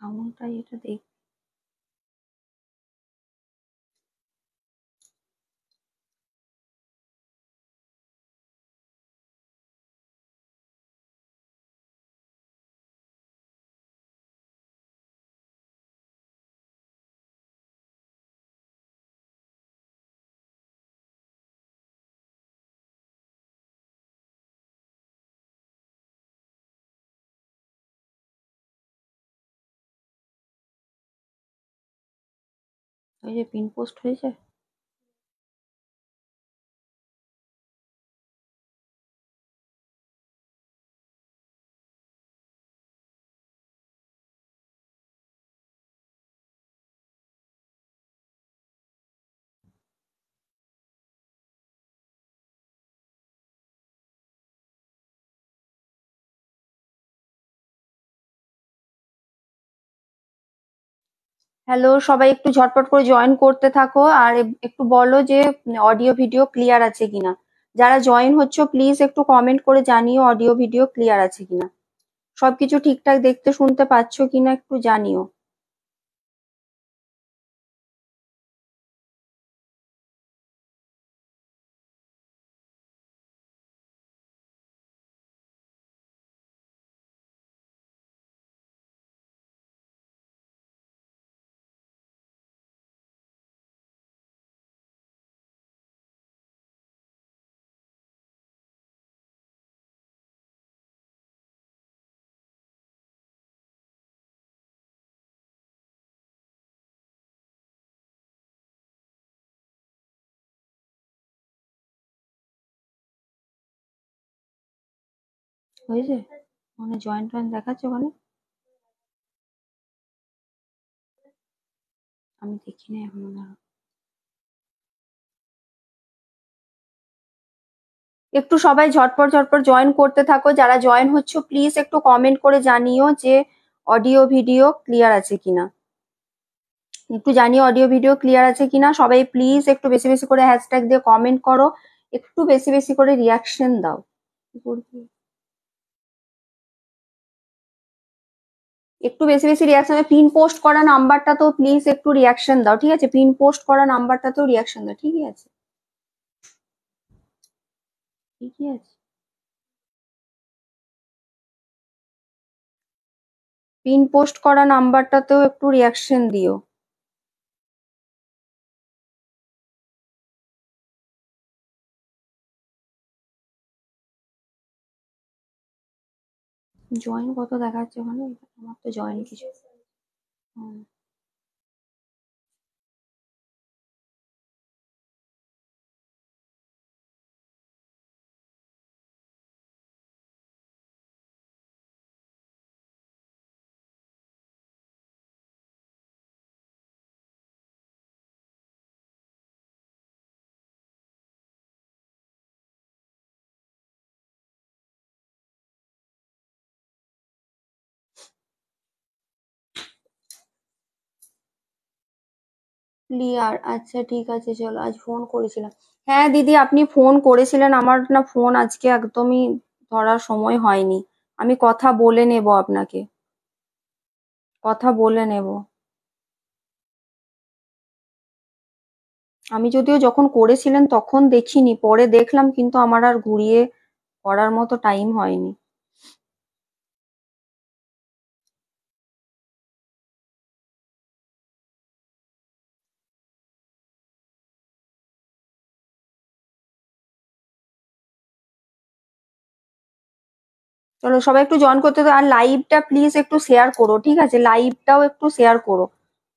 সাউন্ডটাই এটা দেখ। ওই যে পিন পোস্ট হয়েছে। হ্যালো, সবাই একটু ঝটপট করে জয়েন করতে থাকো আর একটু বলো যে অডিও ভিডিও ক্লিয়ার আছে কিনা। যারা জয়েন হচ্ছ প্লিজ একটু কমেন্ট করে জানিও অডিও ভিডিও ক্লিয়ার আছে কিনা, সবকিছু ঠিকঠাক দেখতে শুনতে পাচ্ছ কিনা একটু জানিও। হয়েছে? মানে জয়েন টয়েন দেখাচ্ছে ওখানে? আমি দেখি না এখনো, দাঁড়াও। একটু সবাই ঝটপট ঝটপট জয়েন করতে থাকো, যারা জয়েন হচ্ছ প্লিজ একটু কমেন্ট করে জানিও যে অডিও ভিডিও ক্লিয়ার আছে কিনা। একটু জানিও অডিও ভিডিও ক্লিয়ার আছে কিনা। সবাই প্লিজ একটু বেশি বেশি করে হ্যাশট্যাগ দিয়ে কমেন্ট করো, একটু বেশি বেশি করে রিয়াকশন দাও। কি করবি? একটু বেশি বেশি রিয়াকশন, পিন পোস্ট করা নাম্বারটা তো প্লিজ একটু রিয়াকশন দাও, ঠিক আছে? পিন পোস্ট করা নাম্বারটাতেও রিয়াকশন দাও, ঠিকই আছে? ঠিকই আছে। পিন পোস্ট করা নাম্বারটাতেও একটু রিয়াকশন দিও। জয়েন কত দেখাচ্ছে ওখানে? আমার তো জয়েন কিছু। হুম। ক্লিয়ার, আচ্ছা ঠিক আছে, চলো। আজ ফোন করেছিলাম। হ্যাঁ দিদি, আপনি ফোন করেছিলেন, আমার না ফোন আজকে একদমই ধরার সময় হয়নি। আমি কথা বলে নেব আপনাকে, কথা বলে নেব। আমি যদিও যখন করেছিলেন তখন দেখিনি, পরে দেখলাম, কিন্তু আমার আর ঘুরিয়ে করার মতো টাইম হয়নি। চলো সবাই একটু জয়েন করতে দাও, আর লাইভটা প্লিজ একটু শেয়ার করো, ঠিক আছে? লাইভটাও একটু শেয়ার করো।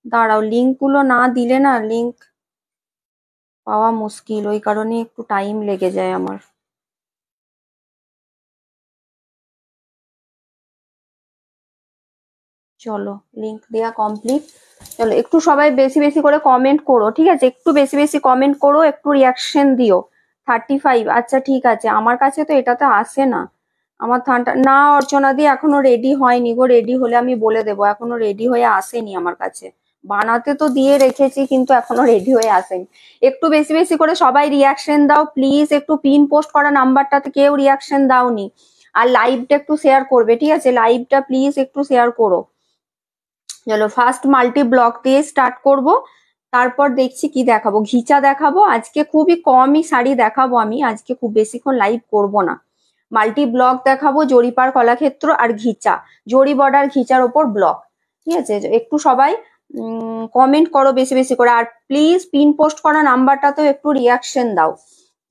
দাঁড়াও, লিঙ্ক গুলো না দিলে না লিঙ্ক পাওয়া মুশকিল, ওই কারণে একটু টাইম লেগে যায় আমার। চলো, লিংক দেয়া কমপ্লিট। চলো একটু সবাই বেশি বেশি করে কমেন্ট করো, ঠিক আছে? একটু বেশি বেশি কমেন্ট করো, একটু রিয়াকশন দিও। 35, আচ্ছা ঠিক আছে। আমার কাছে তো এটাতে আসে না। আমার থানটা না, অর্চনা দিয়ে এখনো রেডি হয়নি গো, রেডি হলে আমি বলে দেবো, এখনো রেডি হয়ে আসেনি আমার কাছে। বানাতে তো দিয়ে রেখেছি কিন্তু এখনো রেডি হয়ে আসেনি। একটু বেশি বেশি করে সবাই রিয়াকশন দাও প্লিজ, একটু পিন পোস্ট করা নাম্বারটাতে কেউ রিয়াকশন দাওনি। আর লাইভটা একটু শেয়ার করবে, ঠিক আছে? লাইভটা প্লিজ একটু শেয়ার করো। চলো ফার্স্ট মাল্টি ব্লক দিয়ে স্টার্ট করব, তারপর দেখছি কি দেখাবো। ঘিচা দেখাবো আজকে, খুবই কমই শাড়ি দেখাবো আমি আজকে, খুব বেশিক্ষণ লাইভ করব না। মাল্টি ব্লক দেখাবো, জরিপার কলাক্ষেত্র আর ঘিচা, জরি বর্ডার ঘিচার ওপর ব্লক। ঠিক আছে, একটু সবাই কমেন্ট করো বেশি বেশি করে, আর প্লিজ পিন পোস্ট করা নাম্বারটাতেও একটু রিয়াকশন দাও।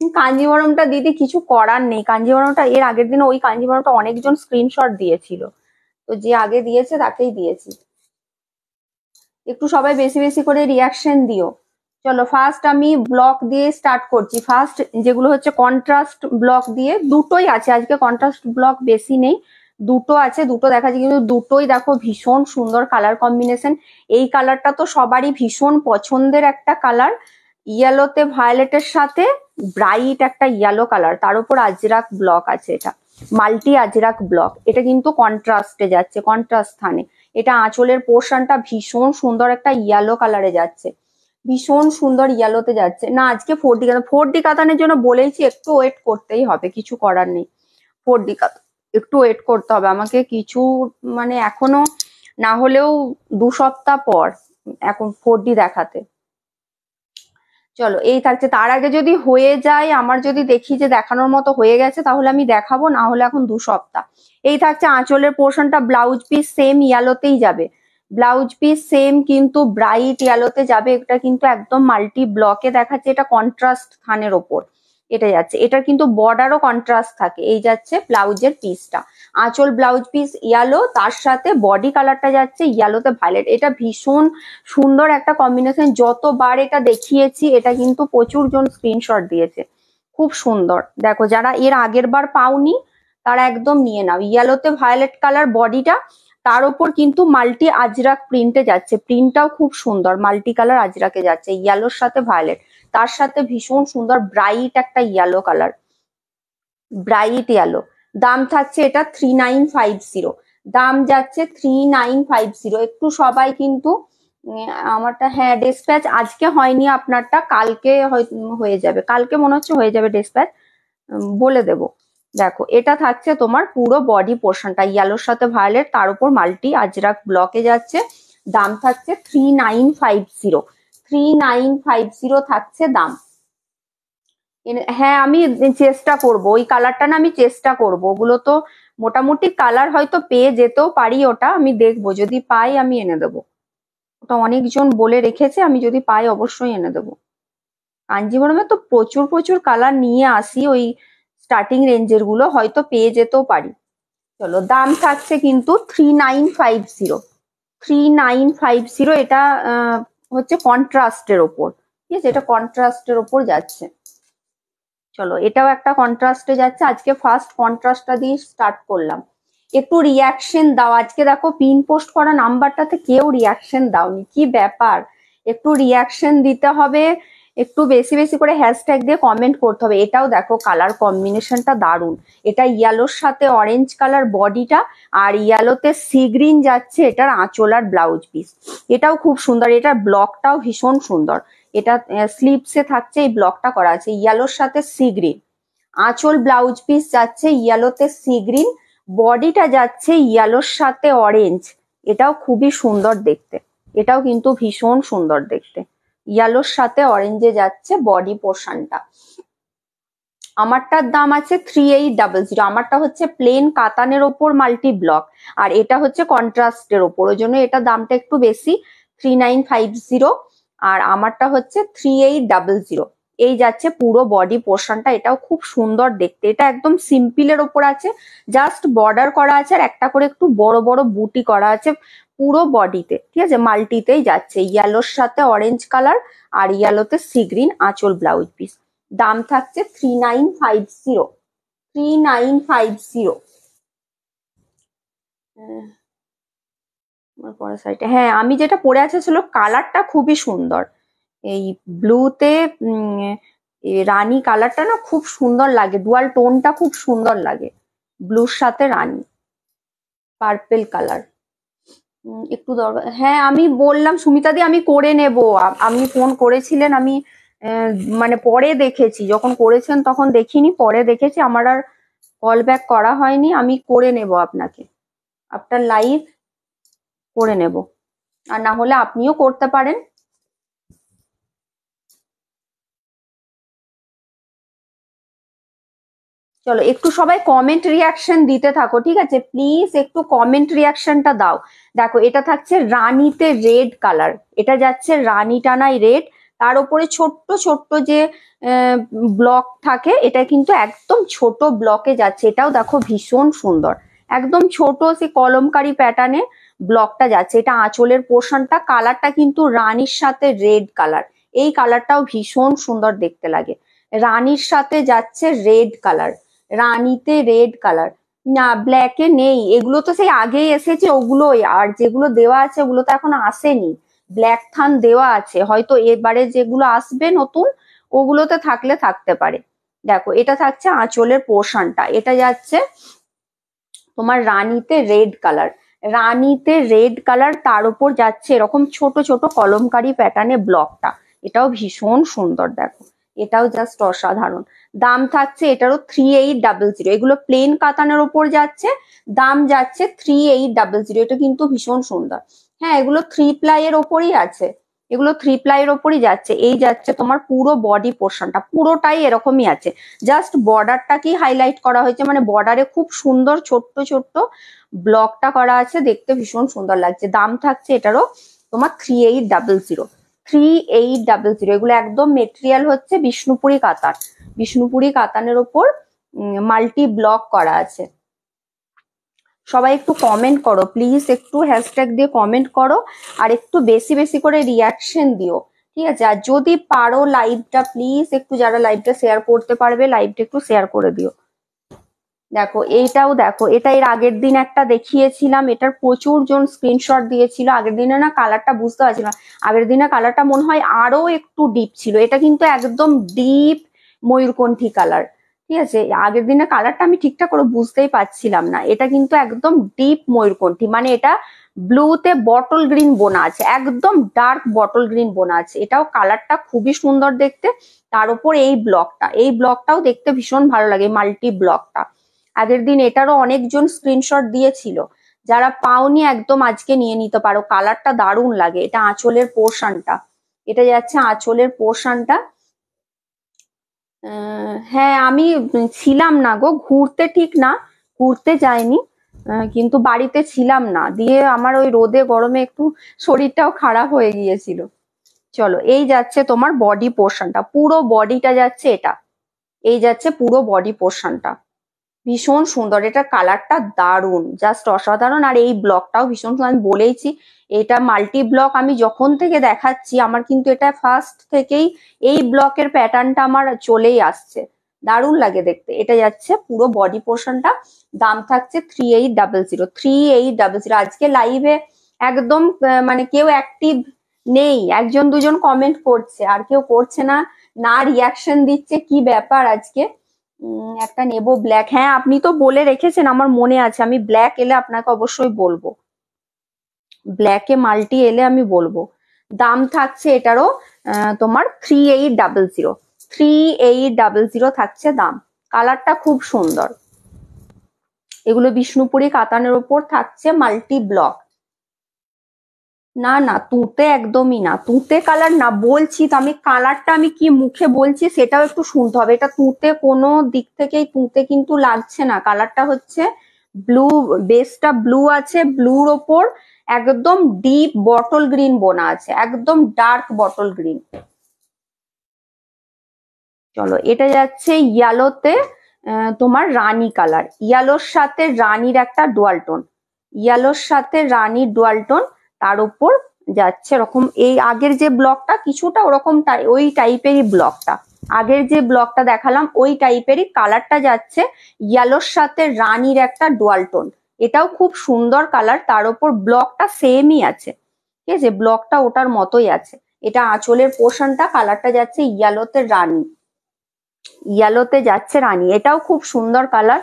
কাঞ্জিবরমটা দিদি কিছু করার নেই, কাঞ্জিবরমটা এর আগের দিন ওই কাঞ্জিবরমটা অনেকজন স্ক্রিনশট দিয়েছিল, তো যে আগে দিয়েছে তাকেই দিয়েছি। একটু সবাই বেশি বেশি করে রিয়াকশন দিও। চলো ফার্স্ট আমি ব্লক দিয়ে স্টার্ট করছি। ফার্স্ট যেগুলো হচ্ছে কন্ট্রাস্ট ব্লক দিয়ে, দুটোই আছে আজকে, কন্ট্রাস্ট ব্লক বেশি নেই, দুটো আছে, দুটো দেখাচ্ছি, কিন্তু দুটোই দেখো ভীষণ সুন্দর কালার কম্বিনেশন। এই কালারটা তো সবারই ভীষণ পছন্দের একটা কালার, ইয়েলোতে ভায়োলেটের সাথে ব্রাইট একটা ইয়েলো কালার, তার উপর আজরাক ব্লক আছে, এটা মাল্টি আজরাক ব্লক, এটা কিন্তু কন্ট্রাস্টে যাচ্ছে, কন্ট্রাস্ট স্থানে। এটা আঁচলের পোর্শনটা ভীষণ সুন্দর একটা ইয়েলো কালারে যাচ্ছে, ভীষণ সুন্দর ইয়েলোতে যাচ্ছে। না আজকে 4D কাতান, 4D কাতানের জন্য বলেইছি একটু ওয়েট করতেই হবে, কিছু করার নেই। 4D কাতান একটু ওয়েট করতে হবে আমাকে, কিছু মানে এখনো না হলেও 2 সপ্তাহ পর এখন 4D দেখাতে। চলো এই থাকছে, তার আগে যদি হয়ে যায়, আমার যদি দেখি যে দেখানোর মতো হয়ে গেছে তাহলে আমি দেখাবো, না হলে এখন 2 সপ্তাহ। এই থাকছে আঁচলের পোর্শনটা, ব্লাউজ পিস সেম ইয়েলোতেই যাবে, ব্লাউজ পিস সেম কিন্তু ব্রাইট ইয়েলোতে যাবে। এটা কিন্তু একদম মাল্টি ব্লকে দেখাচ্ছে, এটা কন্ট্রাস্ট থানের ওপর এটা যাচ্ছে, এটা কিন্তু বর্ডারও কন্ট্রাস্ট থাকে। এই যাচ্ছে ব্লাউজের পিসটা, আঁচল ব্লাউজ পিস ইয়েলো, তার সাথে বডি কালারটা যাচ্ছে ইয়েলোতে ভায়োলেট। এটা ভীষণ সুন্দর একটা কম্বিনেশন, যতবার এটা দেখিয়েছি এটা কিন্তু প্রচুর জন স্ক্রিনশট দিয়েছে, খুব সুন্দর। দেখো যারা এর আগের বার পাওনি তারা একদম নিয়ে নাও, ইয়েলোতে ভায়োলেট কালার বডিটা, তার উপর কিন্তু মাল্টি আজরাক প্রিন্টে যাচ্ছে, প্রিন্টটাও খুব সুন্দর, মাল্টি কালার আজরাকে যাচ্ছে, ইয়েলোর সাথে ভায়োলেট, তার সাথে ভীষণ সুন্দর ব্রাইট একটা ইয়েলো কালার, ব্রাইট ইয়েলো। দাম থাকছে এটা 3950, দাম যাচ্ছে 3950। একটু সবাই কিন্তু আমারটা, হ্যাঁ ডিসপ্যাচ আজকে হয়নি, আপনারটা কালকে হয়ে যাবে, কালকে মনে হচ্ছে হয়ে যাবে ডিসপ্যাচ, বলে দেব। দেখো এটা থাকছে তোমার পুরো বডি পোর্শনটা ইয়েলোর সাথে ভায়োলেট, তার উপর মাল্টি আজরাক ব্লকে যাচ্ছে, দাম থাকছে 3950, 3950 থাকছে দাম। হ্যাঁ আমি চেষ্টা করব, ওই কালারটা না আমি চেষ্টা করব, ওগুলো তো মোটামুটি কালার হয়তো পেয়ে যেতেও পারি, ওটা আমি দেখবো, যদি পাই আমি এনে দেবো, ওটা অনেকজন বলে রেখেছে, আমি যদি পাই অবশ্যই এনে দেবো। কাঞ্জিভরমে তো প্রচুর প্রচুর কালার নিয়ে আসি, ওই স্টার্টিং রেঞ্জের গুলো হয়তো পেয়ে যেতেও পারি। চলো দাম থাকছে কিন্তু 3950, 3950, এটা হচ্ছে কন্ট্রাস্টের ওপর, ঠিক আছে, এটা কন্ট্রাস্টের ওপর যাচ্ছে। চলো এটাও একটা কন্ট্রাস্টে যাচ্ছে, আজকে ফার্স্ট কন্ট্রাস্টটা দিয়ে স্টার্ট করলাম। একটু রিয়াকশন দাও, আজকে দেখো পিন পোস্ট করা নাম্বারটাতে কেউ রিয়াকশন দাওনি, কি ব্যাপার, একটু রিয়াকশন দিতে হবে, একটু বেশি বেশি করে হ্যাশট্যাগ দিয়ে কমেন্ট করতে হবে। এটাও দেখো কালার কম্বিনেশনটা দারুণ, এটা ইয়েলোর সাথে অরেঞ্জ কালার বডিটা, আর ইয়েলোতে সি গ্রিন যাচ্ছে এটার আঁচল আর ব্লাউজ পিস, এটাও খুব সুন্দর, এটার ব্লকটাও ভীষণ সুন্দর। এটা স্লিপসে থাকছে, এই ব্লকটা করা আছে ইয়েলোর সাথে সি গ্রিন, আঁচল ব্লাউজ পিস যাচ্ছে ইয়েলোতে সি গ্রিন, বডিটা যাচ্ছে ইয়েলোর সাথে অরেঞ্জ, এটাও খুবই সুন্দর দেখতে, এটাও কিন্তু ভীষণ সুন্দর দেখতে, ইয়েলোর সাথে অরেঞ্জে যাচ্ছে বডি পোর্শনটা। আমারটার দাম আছে 3800, আমারটা হচ্ছে প্লেন কাতানের ওপর মাল্টি ব্লক, আর এটা হচ্ছে কন্ট্রাস্টের ওপর, ওই জন্য এটা দামটা একটু বেশি 3950, আর আমারটা হচ্ছে 3800। এই যাচ্ছে পুরো বডি পোর্শনটা, এটাও খুব সুন্দর দেখতে, এটা একদম সিম্পলের ওপর আছে, জাস্ট বর্ডার করা আছে আর একটা করে একটু বড় বড় বুটি করা আছে পুরো বডিতে, ঠিক আছে, মাল্টিতেই যাচ্ছে, ইয়েলোর সাথে অরেঞ্জ কালার আর ইয়েলোতে সি গ্রিন আঁচল ব্লাউজ পিস। দাম থাকছে 3950, 3950। আমার পরের সাইডে, হ্যাঁ আমি যেটা পরে আছে ছিল কালারটা খুবই সুন্দর, এই ব্লুতে রানী কালারটা না খুব সুন্দর লাগে, ডুয়াল টোনটা খুব সুন্দর লাগে, ব্লুর সাথে রানী পার্পেল কালার। একটু দরকার, হ্যাঁ আমি বললাম সুমিতা দি আমি করে নেব, আপনি ফোন করেছিলেন, আমি মানে পরে দেখেছি, যখন করেছেন তখন দেখিনি, পরে দেখেছি, আমার আর কল ব্যাক করা হয়নি, আমি করে নেব আপনাকে, আপনার লাইভ করে নেব। আর না হলে আপনিও করতে পারেন। চলো একটু সবাই কমেন্ট রিয়াকশন দিতে থাকো, ঠিক আছে? প্লিজ একটু কমেন্ট রিয়াকশনটা দাও। দেখো এটা থাকছে রানীতে রেড কালার, এটা যাচ্ছে রানী টানাই রেড, তার উপরে ছোট্ট ছোট্ট যে ব্লক থাকে, এটা কিন্তু একদম ছোট ব্লকে যাচ্ছে। এটাও দেখো ভীষণ সুন্দর, একদম ছোট সে কলমকারি প্যাটার্নে ব্লকটা যাচ্ছে। এটা আঁচলের পোর্শনটা, কালারটা কিন্তু রানীর সাথে রেড কালার, এই কালারটাও ভীষণ সুন্দর দেখতে লাগে। রানীর সাথে যাচ্ছে রেড কালার, রানীতে রেড কালার। না ব্ল্যাকে নেই, এগুলো তো সেই আগেই এসেছে ওগুলোই, আর যেগুলো দেওয়া আছে ওগুলো তো এখন আসেনি। ব্ল্যাক থান দেওয়া আছে, হয়তো এবারে যেগুলো আসবে নতুন ওগুলোতে থাকলে থাকতে পারে। দেখো এটা থাকছে আঁচলের পোর্শনটা, এটা যাচ্ছে তোমার রানীতে রেড কালার, রানীতে রেড কালার, তার উপর যাচ্ছে এরকম ছোট ছোট কলমকারি প্যাটার্নে ব্লকটা, এটাও ভীষণ সুন্দর। দেখো এটাও জাস্ট অসাধারণ। দাম থাকছে এটারও 3800, এগুলো প্লেন কাতানের উপর যাচ্ছে, দাম যাচ্ছে 3800। এটা কিন্তু ভীষণ সুন্দর। হ্যাঁ এগুলো 3 প্লাই এর ওপরই আছে, এগুলো 3 প্লাই এর ওপরই যাচ্ছে। এই যাচ্ছে তোমার পুরো বডি পোর্শনটা, পুরোটাই এরকমই আছে, জাস্ট বর্ডারটাকেই হাইলাইট করা হয়েছে, মানে বর্ডারে খুব সুন্দর ছোট্ট ছোট্ট ব্লকটা করা আছে, দেখতে ভীষণ সুন্দর লাগছে। দাম থাকছে এটারও তোমার 3800, 3800। এগুলো একদম মেটেরিয়াল হচ্ছে বিষ্ণুপুরি কাতান, বিষ্ণুপুরি কাতানের ওপর মাল্টি ব্লক করা আছে। সবাই একটু কমেন্ট করো প্লিজ, একটু হ্যাশট্যাগ দিয়ে কমেন্ট করো, আর একটু বেশি বেশি করে রিয়াকশন দিও, ঠিক আছে? আর যদি পারো লাইভটা প্লিজ একটু, যারা লাইভটা শেয়ার করতে পারবে লাইভটা একটু শেয়ার করে দিও। দেখো এইটাও দেখো, এটা এর আগের দিন একটা দেখিয়েছিলাম, এটার প্রচুর জন স্ক্রিনশট দিয়েছিল। আগের দিনে না কালারটা বুঝতে পারছিল না, আগের দিনে কালারটা মনে হয় আরো একটু ডিপ ছিল, এটা কিন্তু একদম ডিপ ময়ূরকণ্ঠী কালার, ঠিক আছে? আগের দিনে কালারটা আমি ঠিকঠাক করে বুঝতেই পারছিলাম না, এটা কিন্তু একদম ডিপ ময়ূরকণ্ঠী, মানে এটা ব্লুতে বটল গ্রিন বোনা আছে, একদম ডার্ক বটল গ্রিন বোনা আছে। এটাও কালারটা খুবই সুন্দর দেখতে, তার উপর এই ব্লকটা, এই ব্লকটাও দেখতে ভীষণ ভালো লাগে, মাল্টি ব্লকটা। আগের দিন এটারও অনেকজন স্ক্রিনশট দিয়েছিল, যারা পাওনি একদম আজকে নিয়ে নিতে পারো, কালারটা দারুণ লাগে। এটা আঁচলের পোর্শনটা, এটা যাচ্ছে আঁচলের পোর্শনটা। হ্যাঁ আমি ছিলাম না গো, ঘুরতে ঠিক না, ঘুরতে যাইনি, কিন্তু বাড়িতে ছিলাম না, দিয়ে আমার ওই রোদে গরমে একটু শরীরটাও খারাপ হয়ে গিয়েছিল। চলো এই যাচ্ছে তোমার বডি পোর্শনটা, পুরো বডিটা যাচ্ছে এটা, এই যাচ্ছে পুরো বডি পোর্শনটা, ভীষণ সুন্দর। এটা কালারটা দারুণ, জাস্ট অসাধারণ। আর এই ব্লকটাও ভীষণ সুন্দর, আমি বলেইছি এটা মাল্টি ব্লক, আমি যখন থেকে দেখাচ্ছি আমার কিন্তু এটা ফার্স্ট থেকেই এই ব্লকের প্যাটার্নটা আমার চলেই আসছে, দারুণ লাগে দেখতে। এটা যাচ্ছে পুরো বডি পোর্শনটা, দাম থাকছে 3800, 3800। আজকে লাইভে একদম মানে কেউ অ্যাক্টিভ নেই, একজন দুজন কমেন্ট করছে আর কেউ করছে না, না রিয়াকশন দিচ্ছে, কি ব্যাপার আজকে? একটা নেব ব্ল্যাক, হ্যাঁ আপনি তো বলে রেখেছেন আমার মনে আছে, আমি ব্ল্যাক এলে আপনাকে অবশ্যই বলবো, ব্ল্যাকে মাল্টি এলে আমি বলবো। দাম থাকছে এটারও তোমার 3800, 3800 থাকছে দাম। কালারটা খুব সুন্দর, এগুলো বিষ্ণুপুরি কাতানের ওপর থাকছে মাল্টি ব্লক। না না তুঁতে একদমই না, তুঁতে কালার না, বলছি তো আমি কালারটা আমি কি মুখে বলছি সেটাও একটু শুনতে হবে। এটা তুঁতে কোনো দিক থেকেই তুঁতে কিন্তু লাগছে না, কালারটা হচ্ছে ব্লু, বেসটা ব্লু আছে, ব্লুর ওপর একদম ডিপ বটল গ্রিন বোনা আছে, একদম ডার্ক বটল গ্রিন। চলো এটা যাচ্ছে ইয়েলোতে তোমার রানী কালার, ইয়েলোর সাথে রানীর একটা ডুয়াল টোন, ইয়েলোর সাথে রানীর ডুয়াল টোন, তার উপর যাচ্ছে এরকম এই আগের যে ব্লকটা কিছুটা ওরকম ওই টাইপেরই ব্লকটা, আগের যে ব্লকটা দেখালাম ওই টাইপেরই কালারটা যাচ্ছে, ইয়েলোর সাথে রানীর একটা ডুয়াল টোন, এটাও খুব সুন্দর কালার। তার উপর ব্লকটা সেমই আছে, ঠিক আছে? ব্লকটা ওটার মতোই আছে। এটা আঁচলের পোর্শনটা, কালারটা যাচ্ছে ইয়েলোতে রানী, ইয়েলোতে যাচ্ছে রানী, এটাও খুব সুন্দর কালার,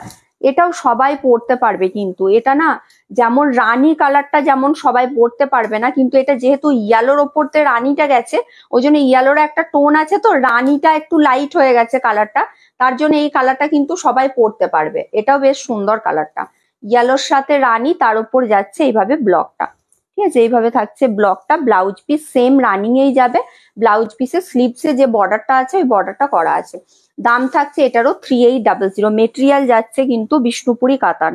এটাও সবাই পরতে পারবে। কিন্তু এটা না, যেমন রানী কালারটা যেমন সবাই পরতে পারবে না, কিন্তু এটা যেহেতু ইয়েলোর ওপরতে রানীটা গেছে, ওই জন্য ইয়েলোর একটা টোন আছে, তো রানীটা একটু লাইট হয়ে গেছে কালারটা, তার জন্য এই কালারটা কিন্তু সবাই পরতে পারবে। এটাও বেশ সুন্দর কালারটা, ইয়েলোর সাথে রানী, তার উপর যাচ্ছে এইভাবে ব্লকটা, ঠিক আছে, এইভাবে থাকছে ব্লকটা। ব্লাউজ পিস সেম রানিং এই যাবে, ব্লাউজ পিসের স্লিভসে যে বর্ডারটা আছে ওই বর্ডারটা করা আছে। দাম থাকছে এটারও 3800। মেটেরিয়াল যাচ্ছে কিন্তু বিষ্ণুপুরি কাতান,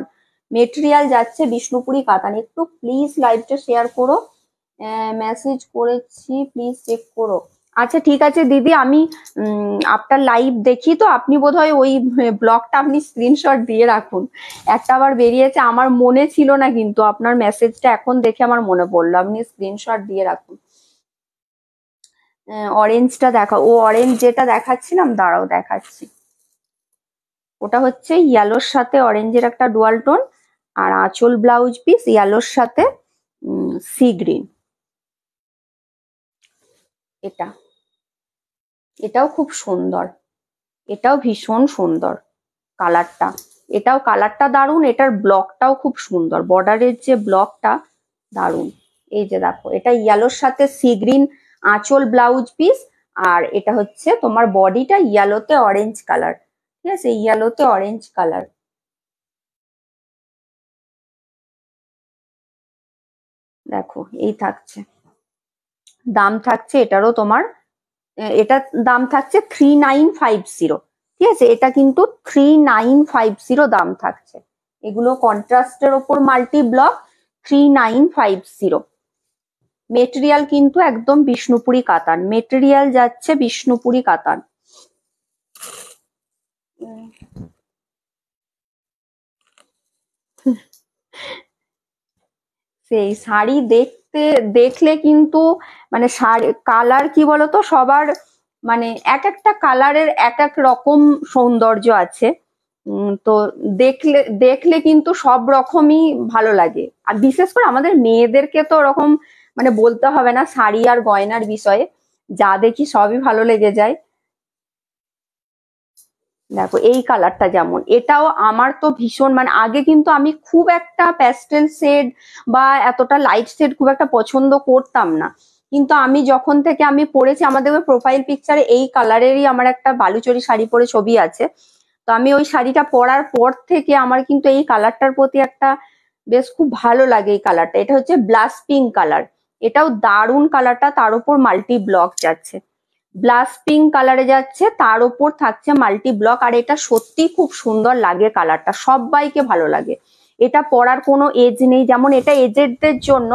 মেটেরিয়াল যাচ্ছে বিষ্ণুপুরি কাতান। একটু প্লিজ লাইভটা শেয়ার করো, মেসেজ করেছি প্লিজ চেক করো। আচ্ছা ঠিক আছে দিদি, আমি আপনার লাইভ দেখি তো, আপনি বোধহয় ওই ব্লগটা আপনি স্ক্রিনশট দিয়ে রাখুন। একটা আবার বেরিয়েছে, আমার মনে ছিল না, কিন্তু আপনার মেসেজটা এখন দেখে আমার মনে পড়লো, আপনি স্ক্রিনশট দিয়ে রাখুন। অরেঞ্জটা দেখা, ও অরেঞ্জ যেটা দেখাচ্ছিলাম, দাঁড়াও দেখাচ্ছি। ওটা হচ্ছে ইয়েলোর সাথে অরেঞ্জের একটা ডুয়াল টোন, আর আঁচল ব্লাউজ পিস ইয়েলোর সাথে সি গ্রিন। এটা, এটাও খুব সুন্দর, এটাও ভীষণ সুন্দর কালারটা, এটাও কালারটা দারুণ, এটার ব্লকটাও খুব সুন্দর, বর্ডারের যে ব্লকটা দারুণ। এই যে দেখো, এটা ইয়েলোর সাথে সি গ্রিন আঁচল ব্লাউজ পিস, আর এটা হচ্ছে তোমার বডিটা ইয়েলোতে অরেঞ্জ কালার। ঠিক আছে, ইয়েলোতে অরেঞ্জ কালার। দেখো এই থাকছে, দাম থাকছে এটারও তোমার, এটা দাম থাকছে 3950। ঠিক আছে, এটা কিন্তু 3950 দাম থাকছে। এগুলো কন্ট্রাস্টের ওপর মাল্টি ব্লক, 3950। মেটেরিয়াল কিন্তু একদম বিষ্ণুপুরি কাতান, মেটেরিয়াল যাচ্ছে বিষ্ণুপুরি কাতান। সেই শাড়ি দেখলে কিন্তু মানে শাড়ি কালার কি বলতো, সবার মানে এক একটা কালারের এক এক রকম সৌন্দর্য আছে। তো দেখলে দেখলে কিন্তু সব রকমই ভালো লাগে, আর বিশেষ করে আমাদের মেয়েদেরকে তো ওরকম মানে বলতে হবে না শাড়ি আর গয়নার বিষয়ে, যা দেখি সবই ভালো লেগে যায়। দেখো এই কালারটা যেমন, এটাও আমার তো ভীষণ মানে, আগে কিন্তু আমি খুব একটা প্যাস্টেল শেড বা এতটা লাইট শেড খুব একটা পছন্দ করতাম না, কিন্তু আমি যখন থেকে আমি পরেছি, আমাদের প্রোফাইল পিকচারে এই কালারেরই আমার একটা বালুচরি শাড়ি পরে ছবি আছে, তো আমি ওই শাড়িটা পরার পর থেকে আমার কিন্তু এই কালারটার প্রতি একটা বেশ খুব ভালো লাগে এই কালারটা। এটা হচ্ছে ব্লাশ পিঙ্ক কালার, এটাও দারুণ কালারটা, তার উপর মাল্টি ব্লক যাচ্ছে, ব্লাশ পিঙ্ক কালারে যাচ্ছে, তার উপর থাকছে মাল্টি ব্লক, আর এটা সত্যি খুব সুন্দর লাগে কালারটা, সবাইকে ভালো লাগে। এটা পরার কোনো এজ নেই, যেমন এটা এজেডদের জন্য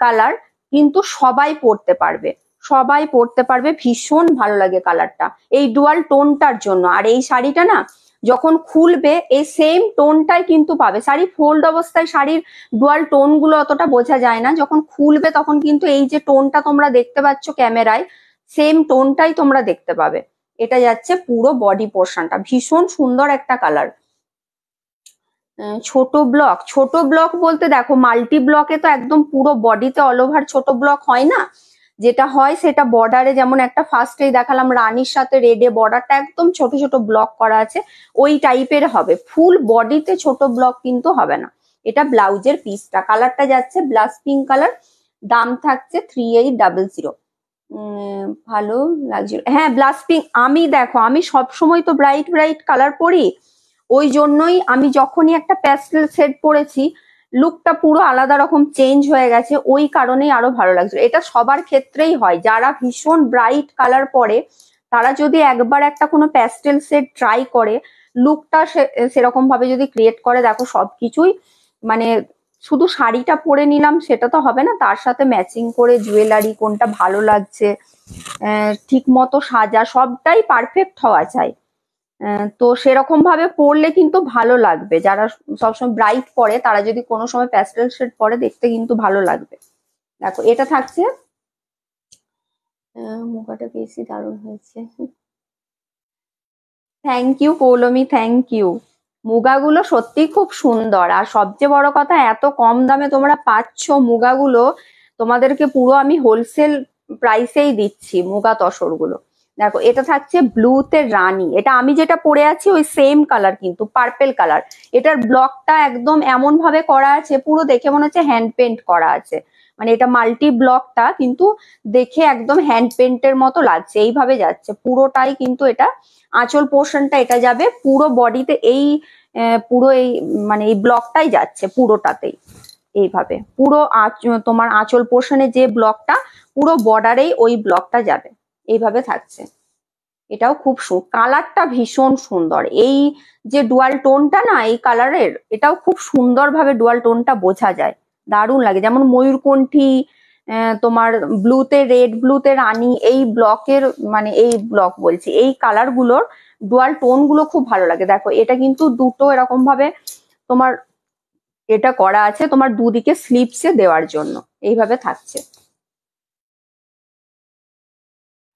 কালার, কিন্তু সবাই পরতে পারবে, সবাই পরতে পারবে, ভীষণ ভালো লাগে কালারটা এই ডুয়াল টোনটার জন্য। আর এই শাড়িটা না যখন খুলবে এই সেম টোনটাই কিন্তু পাবে, শাড়ি ফোল্ড অবস্থায় শাড়ির ডুয়াল টোন গুলো অতটা বোঝা যায় না, যখন খুলবে তখন কিন্তু এই যে টোনটা তোমরা দেখতে পাচ্ছ ক্যামেরায়, সেম টোনটাই তোমরা দেখতে পাবে। এটা যাচ্ছে পুরো বডি পোর্শনটা, ভীষণ সুন্দর একটা কালার। ছোট ব্লক, ছোট ব্লক বলতে দেখো মাল্টি ব্লকে তো একদম পুরো বডিতে অল ওভার ছোট ব্লক হয় না, যেটা হয় সেটা বর্ডারে, যেমন একটা ফার্স্টেই দেখালাম রানীর সাথে রেডে বর্ডারটা একদম ছোট ছোট ব্লক করা আছে, ওই টাইপের হবে, ফুল বডিতে ছোট ব্লক কিন্তু হবে না। এটা ব্লাউজের পিসটা, কালারটা যাচ্ছে ব্লাশ পিঙ্ক কালার, দাম থাকছে 3800। ভালো লাগছিল, হ্যাঁ ব্লাশ পিঙ্ক। আমি দেখো আমি সব সময় তো ব্রাইট ব্রাইট কালার পরি, ওই জন্যই আমি যখনই একটা প্যাস্টেল সেট পরেছি লুকটা পুরো আলাদা রকম চেঞ্জ হয়ে গেছে, ওই কারণেই আরো ভালো লাগছিল। এটা সবার ক্ষেত্রেই হয়, যারা ভীষণ ব্রাইট কালার পরে তারা যদি একবার একটা কোনো প্যাস্টেল সেট ট্রাই করে, লুকটা সেরকম ভাবে যদি ক্রিয়েট করে, দেখো সবকিছুই মানে শুধু শাড়িটা পরে নিলাম সেটা তো হবে না, তার সাথে ম্যাচিং করে জুয়েলারি কোনটা ভালো লাগছে, ঠিক মতো সাজা, সবটাই পারফেক্ট হওয়া চাই। তো সেরকম ভাবে পরলে কিন্তু ভালো লাগবে, যারা সবসময় ব্রাইট পরে তারা যদি কোনো সময় প্যাস্টেল শেড পরে দেখতে কিন্তু ভালো লাগবে। দেখো এটা থাকছে, মুখাটা বেশি দারুণ হয়েছে, thank you Poulami, thank you. মুগাগুলো সত্যি খুব সুন্দর, আর সবচেয়ে বড় কথা এত কম দামে তোমরা পাচ্ছ মুগাগুলো, তোমাদেরকে পুরো আমি হোলসেল প্রাইসেই দিচ্ছি মুগা তসরগুলো। দেখো এটা থাকছে ব্লুতে রানী, এটা আমি যেটা পরে আছি ওই সেম কালার কিন্তু পার্পেল কালার, এটার ব্লকটা একদম এমন ভাবে করা আছে পুরো দেখে মনে হচ্ছে হ্যান্ড পেন্ট করা আছে, মানে এটা মাল্টি ব্লকটা কিন্তু দেখে একদম হ্যান্ড পেন্টের মতো লাগছে, এইভাবে যাচ্ছে পুরোটাই কিন্তু। এটা আঁচল পোর্শনটা এটা যাবে পুরো বডিতে, এই পুরো এই মানে এই ব্লকটাই যাচ্ছে পুরোটাতেই। এইভাবে পুরো তোমার আঁচল পোর্শনে যে ব্লকটা পুরো বর্ডারেই ওই ব্লকটা যাবে, এইভাবে থাকছে। এটাও খুব কালারটা ভীষণ সুন্দর। এই যে ডুয়াল টোনটা না এই কালারের, এটাও খুব সুন্দরভাবে ডুয়াল টোনটা বোঝা যায়, দারুণ লাগে। যেমন ময়ূরকণ্ঠী, তোমার ব্লুতে রেড, ব্লুতে রানী, এই ব্লকের মানে এই ব্লক বলছি, এই কালার গুলোর ডুয়াল টোন গুলো খুব ভালো লাগে। দেখো এটা কিন্তু দুটো এরকম ভাবে তোমার এটা করা আছে তোমার দুদিকে স্লিপসে দেওয়ার জন্য, এইভাবে থাকছে।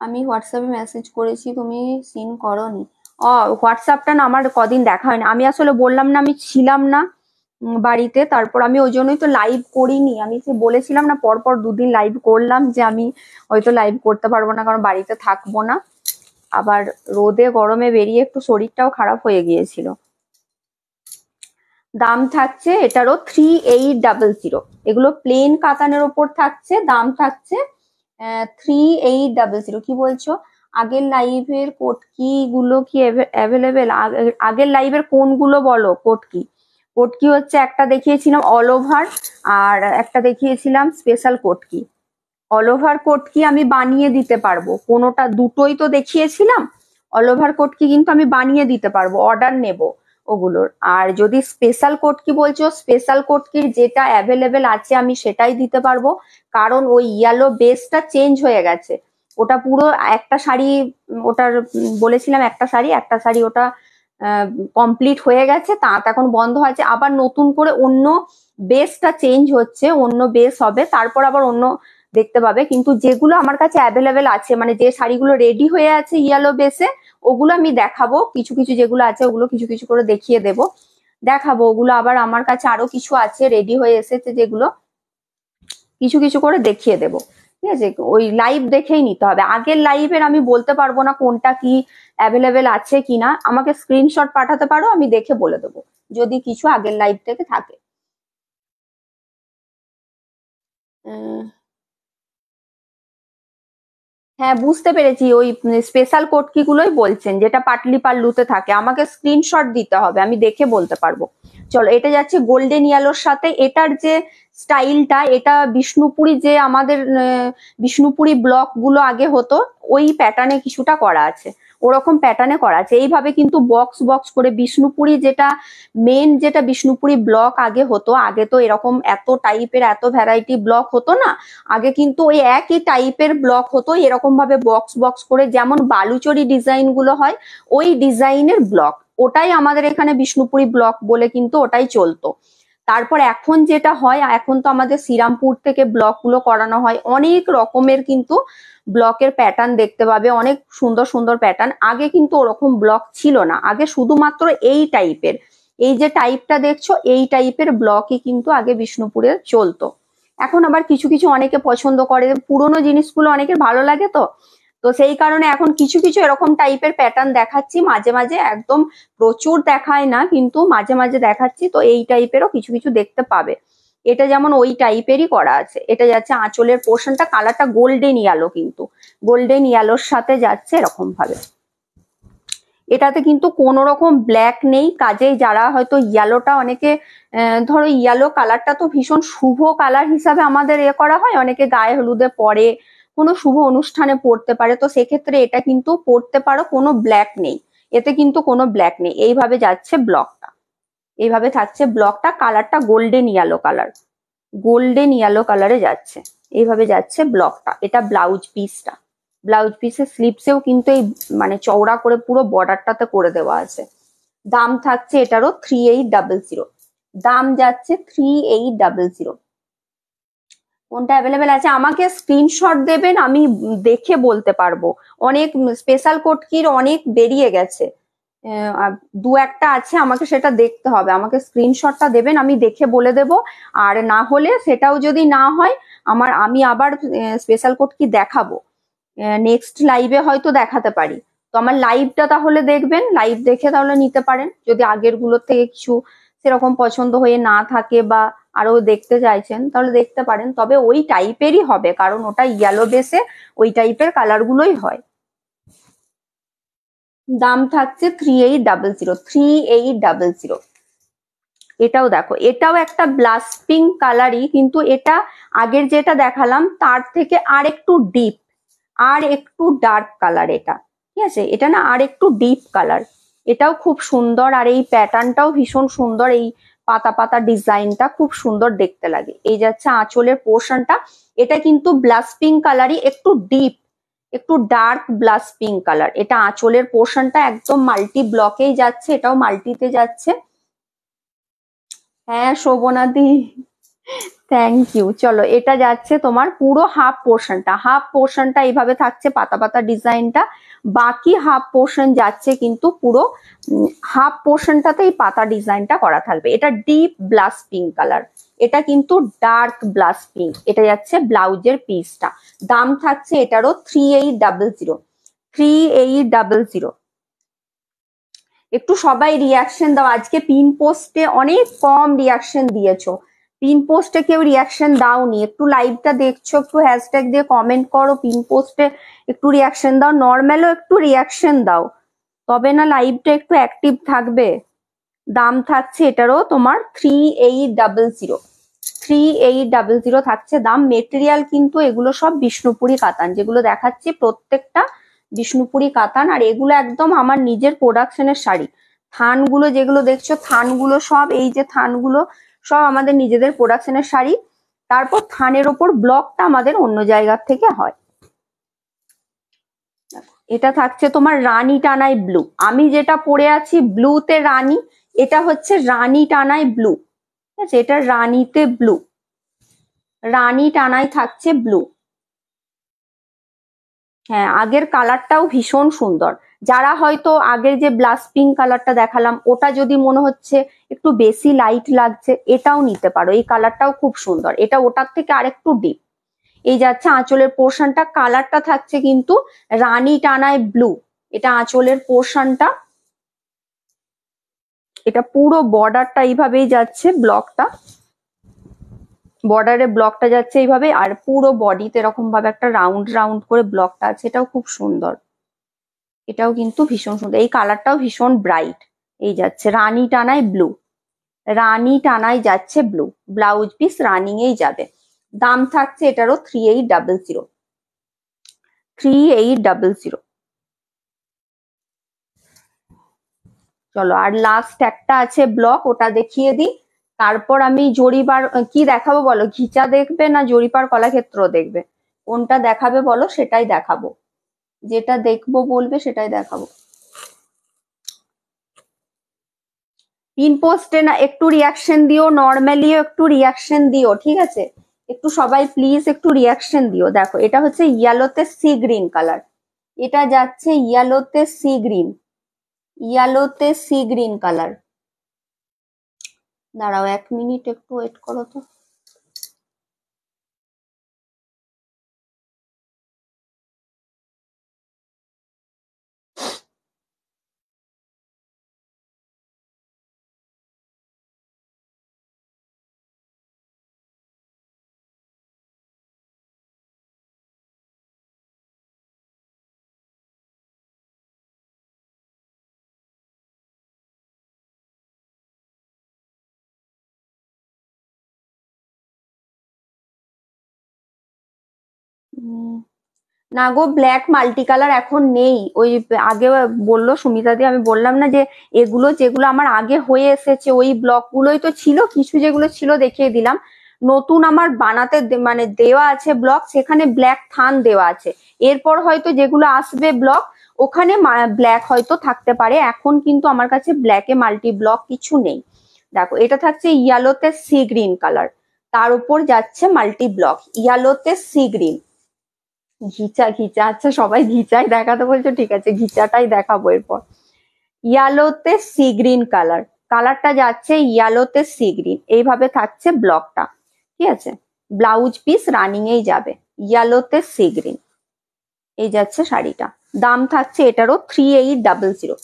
আমি হোয়াটসঅ্যাপে মেসেজ করেছি, তুমি সিন করোনি। হোয়াটসঅ্যাপটা না আমার কদিন দেখা হয়নি, আমি আসলে বললাম না আমি ছিলাম না বাড়িতে, তারপর আমি ওই জন্যই তো লাইভ করিনি। আমি সে বলেছিলাম না পরপর দুদিন লাইভ করলাম যে আমি হয়তো লাইভ করতে পারবো না কারণ বাড়িতে থাকবো না, আবার রোদে গরমে বেরিয়ে একটু শরীরটাও খারাপ হয়ে গিয়েছিল। দাম থাকছে এটারও 3800, এগুলো প্লেন কাতানের ওপর থাকছে, দাম থাকছে 3800। কি বলছো? আগের লাইভের কোটকি গুলো কি অ্যাভেলেবেল? আগের লাইভের কোনগুলো বলো? কোটকি, কোটকি হচ্ছে একটা দেখিয়েছিলাম অল ওভার, আর একটা দেখিয়েছিলাম স্পেশাল কোটকি। অল ওভার কোটকি আমি বানিয়ে দিতে পারবো, কোনোটা দুটোই তো দেখিয়েছিলাম। অল ওভার কোটকি কিন্তু আমি বানিয়ে দিতে পারবো, অর্ডার নেব ওগুলোর। আর যদি স্পেশাল কোটকি বলছো, স্পেশাল কোটকির যেটা অ্যাভেলেবেল আছে আমি সেটাই দিতে পারবো, কারণ ওই ইয়েলো বেসটা চেঞ্জ হয়ে গেছে। ওটা পুরো একটা শাড়ি, ওটার বলেছিলাম একটা শাড়ি ওটা কমপ্লিট হয়ে গেছে, তাঁত এখন বন্ধ আছে, আবার নতুন করে অন্য বেসটা চেঞ্জ হচ্ছে, অন্য বেস হবে, তারপর আবার অন্য দেখতে পাবে। কিন্তু যেগুলো আমার কাছে অ্যাভেলেবেল আছে, মানে যে শাড়িগুলো রেডি হয়ে আছে ইয়েলো বেসে, ওগুলো আমি দেখাবো। কিছু কিছু যেগুলো আছে ওগুলো কিছু কিছু করে দেখিয়ে দেব, দেখাবো ওগুলো। আবার আমার কাছে আরো কিছু আছে রেডি হয়ে এসেছে, যেগুলো কিছু কিছু করে দেখিয়ে দেব। ঠিক আছে, ওই লাইভ দেখেই নিতে হবে। আগের লাইভের আমি বলতে পারবো না কোনটা কি অ্যাভেলেবেল আছে কিনা, আমাকে স্ক্রিনশট পাঠাতে পারো, আমি দেখে বলে দেবো যদি কিছু আগের লাইভ থেকে থাকে। হ্যাঁ বুঝতে পেরেছি, ওই স্পেশাল কোটকি গুলোই বলছেন যেটা পাটলি পাল্লুতে থাকে, আমাকে স্ক্রিনশট দিতে হবে, আমি দেখে বলতে পারবো। চলো এটা যাচ্ছে গোল্ডেন ইয়েলোর সাথে। এটার যে স্টাইলটা, এটা বিষ্ণুপুরি, যে আমাদের বিষ্ণুপুরি ব্লক গুলো আগে হতো ওই প্যাটার্নে কিছুটা করা আছে, ওরকম প্যাটার্নে করা আছে। এইভাবে কিন্তু বক্স বক্স করে বিষ্ণুপুরি, যেটা মেন যেটা বিষ্ণুপুরি ব্লক আগে হতো, আগে তো এরকম এত টাইপের এত ভ্যারাইটি ব্লক হতো না, আগে কিন্তু ওই একই টাইপের ব্লক হতো এরকম ভাবে বক্স বক্স করে, যেমন বালুচরি ডিজাইন গুলো হয় ওই ডিজাইনের ব্লক, ওটাই আমাদের এখানে বিষ্ণুপুরি ব্লক বলে কিন্তু ওটাই চলতো। তারপর এখন যেটা হয়, এখন তো আমাদের শ্রীরামপুর থেকে ব্লক গুলো করানো হয়, অনেক রকমের কিন্তু ব্লকের প্যাটার্ন দেখতে পাবে, অনেক সুন্দর সুন্দর প্যাটার্ন। আগে কিন্তু ওরকম ব্লক ছিল না, আগে শুধুমাত্র এই টাইপের, এই যে টাইপটা দেখছো এই টাইপের ব্লকই কিন্তু আগে বিষ্ণুপুরে চলতো। এখন আবার কিছু কিছু অনেকে পছন্দ করে, পুরোনো জিনিসগুলো অনেকের ভালো লাগে, তো তো সেই কারণে এখন কিছু কিছু এরকম টাইপের প্যাটার্ন দেখাচ্ছি মাঝে মাঝে, একদম প্রচুর দেখায় না কিন্তু মাঝে মাঝে দেখাচ্ছি, তো এই টাইপেরও কিছু কিছু দেখতে পাবে। এটা যেমন ওই টাইপেরই করা আছে। এটা যাচ্ছে আঁচলের পোর্শনটা, কালারটা গোল্ডেন ইয়েলো, কিন্তু গোল্ডেন ইয়েলোর সাথে যাচ্ছে এরকম ভাবে। এটাতে কিন্তু কোনো রকম ব্ল্যাক নেই, কাজেই যারা হয়তো ইয়েলোটা অনেকে ধরো ইয়েলো কালারটা তো ভীষণ শুভ কালার হিসাবে আমাদের করা হয়, অনেকে গায়ে হলুদে পরে, কোনো শুভ অনুষ্ঠানে পড়তে পারে, তো সেক্ষেত্রে এটা কিন্তু পড়তে পারো, কোনো ব্ল্যাক নেই এতে, কিন্তু কোনো ব্ল্যাক নেই। এইভাবে যাচ্ছে ব্লকটা, এইভাবে থাকছে ব্লকটা, কালারটা golden yellow colour, golden yellow কালারে যাচ্ছে, এইভাবে যাচ্ছে ব্লকটা। এটা ব্লাউজ পিসটা, ব্লাউজ পিসের স্লিপসেও কিন্তু এই মানে চওড়া করে পুরো বর্ডারটাতে করে দেওয়া আছে। দাম থাকছে এটারও 3800, দাম যাচ্ছে 3800। কোনটা অ্যাভেলেবেল আছে আমাকে স্ক্রিনশট দেবেন, আমি দেখে বলতে পারবো। অনেক স্পেশাল কোটকির অনেক বেরিয়ে গেছে, দু একটা আছে, আমাকে সেটা দেখতে হবে, আমাকে স্ক্রিনশটটা দেবেন, আমি দেখে বলে দেব। আর না হলে সেটাও যদি না হয়, আমি আবার স্পেশাল কোটকি দেখাবো, নেক্সট লাইভে হয়তো দেখাতে পারি। তো আমার লাইভটা তাহলে দেখবেন, লাইভ দেখে তাহলে নিতে পারেন, যদি আগের গুলোর থেকে কিছু সেরকম পছন্দ হয়ে না থাকে বা আরো দেখতে চাইছেন তাহলে দেখতে পারেন, তবে ওই টাইপেরই হবে কারণ ওটা ইয়েলো বেসে ওই টাইপের কালার গুলোই হয়। দাম থাকছে 3800, 3800। এটাও দেখো, এটাও একটা ব্লাশ পিঙ্ক কালারই, কিন্তু এটা আগের যেটা দেখালাম তার থেকে আর একটু ডিপ, আর একটু ডার্ক কালার এটা, ঠিক আছে? এটা না আর একটু ডিপ কালার, এটাও খুব সুন্দর। আর এই প্যাটার্নটাও ভীষণ সুন্দর, এই পাতা পাতা ডিজাইনটা খুব সুন্দর দেখতে লাগে। এই যাচ্ছে আঁচলের পোর্শনটা, এটা কিন্তু ব্লাশ পিঙ্ক কালারই, একটু ডিপ, একটু ডার্ক ব্লাশ পিঙ্ক কালার। এটা আঁচলের পোর্শনটা একদম মাল্টি ব্লকেই যাচ্ছে, এটাও মাল্টিতে যাচ্ছে। হ্যাঁ শোভনাদি, থ্যাংক ইউ। চলো, এটা যাচ্ছে তোমার পুরো হাফ পোর্শনটা এইভাবে থাকছে পাতা পাতা ডিজাইনটা, বাকি হাফ পোর্শন যাচ্ছে কিন্তু পুরো হাফ পোর্শনটাতে এই পাতা ডিজাইনটা করা থাকবে। এটা ডিপ ব্লাশ পিঙ্ক কালার, এটা কিন্তু ডার্ক ব্লাশ পিঙ্ক। এটা যাচ্ছে ব্লাউজের পিসটা, দাম থাকছে এটারও 3800, 3800। একটু সবাই রিয়াকশন দাও, আজকে পিন পোস্টে অনেক কম রিয়াকশন দিয়েছো, পিন পোস্টে কেউ রিয়াকশন দাওনি। একটু লাইভটা দেখছো, একটু হ্যাশট্যাগ দিয়ে কমেন্ট করো, পিন পোস্টে একটু রিয়াকশন দাও, নর্মালও একটু রিয়াকশন দাও, তবে না লাইভটা একটু অ্যাক্টিভ থাকবে। দাম থাকছে এটারও তোমার 3800, 3800 থাকছে দাম। মেটেরিয়াল কিন্তু এগুলো সব বিষ্ণুপুরি কাতান, যেগুলো দেখাচ্ছি প্রত্যেকটা বিষ্ণুপুরি কাতান। আর এগুলো একদম আমার নিজের প্রোডাকশনের শাড়ি, থানগুলো যেগুলো দেখছো, থানগুলো সব, এই যে থানগুলো সব আমাদের নিজেদের প্রোডাকশনের শাড়ি। তারপর থানের ওপর ব্লকটা আমাদের অন্য জায়গার থেকে হয়। এটা থাকছে তোমার রানী টানাই ব্লু, আমি যেটা পরে আছি ব্লুতে রানী, এটা হচ্ছে রানী টানাই ব্লু, ঠিক আছে? এটা রানীতে ব্লু, রানী টানাই থাকছে ব্লু। হ্যাঁ, আগের কালারটাও ভীষণ সুন্দর। যারা হয়তো আগের যে ব্লাশ পিঙ্ক কালারটা দেখালাম ওটা যদি মনে হচ্ছে একটু বেশি লাইট লাগছে, এটাও নিতে পারো, এই কালারটাও খুব সুন্দর, এটা ওটার থেকে আরেকটু ডিপ। এই যাচ্ছে আঁচলের পোর্শনটা, কালারটা থাকছে কিন্তু রানী টানায় ব্লু, এটা আঁচলের পোর্শনটা। এটা পুরো বর্ডারটা এইভাবেই যাচ্ছে, ব্লকটা, বর্ডারে ব্লকটা যাচ্ছে এইভাবে, আর পুরো বডিতে এরকম ভাবে একটা রাউন্ড রাউন্ড করে ব্লকটা আছে, এটাও খুব সুন্দর, এটাও কিন্তু ভীষণ সুন্দর। এই কালারটাও ভীষণ ব্রাইট। এই যাচ্ছে রানী টানায় ব্লু, রানী টানায় যাচ্ছে ব্লু, ব্লাউজ পিস রানিং এই যাবে। দাম থাকছে এটারও 3800, 3800। চলো, আর লাস্ট একটা আছে ব্লক, ওটা দেখিয়ে দিই, তারপর আমি জরিপার কি দেখাবো বলো, ঘিচা দেখবে না জরিপার কলাক্ষেত্র দেখবে, কোনটা দেখাবে বলো, সেটাই দেখাবো, যেটা দেখবো বলবে সেটাই দেখাবো। পিন পোস্টে না একটু রিয়াকশন দিও, নর্মালিও একটু রিয়াকশন দিও, ঠিক আছে? একটু সবাই প্লিজ একটু রিয়াকশন দিও। দেখো, এটা হচ্ছে ইয়েলোতে সি গ্রিন কালার, এটা যাচ্ছে ইয়েলোতে সি গ্রিন, ইয়েলোতে সি গ্রিন কালার। দাঁড়াও 1 মিনিট, একটু ওয়েট করো তো। না গো, ব্ল্যাক মাল্টি কালার এখন নেই। ওই আগে বললো সুমিতা দি, আমি বললাম না যে এগুলো যেগুলো আমার আগে হয়ে এসেছে ওই ব্লক গুলোই তো ছিল, কিছু যেগুলো ছিল দেখিয়ে দিলাম। নতুন আমার বানাতে মানে দেওয়া আছে ব্লক, সেখানে ব্ল্যাক থান দেওয়া আছে। এরপর হয়তো যেগুলো আসবে ব্লক ওখানে ব্ল্যাক হয়তো থাকতে পারে, এখন কিন্তু আমার কাছে ব্ল্যাকে মাল্টি ব্লক কিছু নেই। দেখো, এটা থাকছে ইয়েলোতে সি গ্রিন কালার, তার উপর যাচ্ছে মাল্টি ব্লক, ইয়েলোতে সি গ্রিন। ঘিচা ঘিচা, আচ্ছা সবাই ঘিচাই দেখাতে বলছো, ঠিক আছে ঘিচাটাই দেখাবো এরপর। ইয়ালোতে সি গ্রিন কালার, কালারটা যাচ্ছে ইয়ালোতে সি গ্রিন, এইভাবে থাকছে ব্লকটা, ঠিক আছে? ব্লাউজ পিস রানিং এই যাবে, ইয়ালোতে সি গ্রিন। এই যাচ্ছে শাড়িটা, দাম থাকছে এটারও 3800,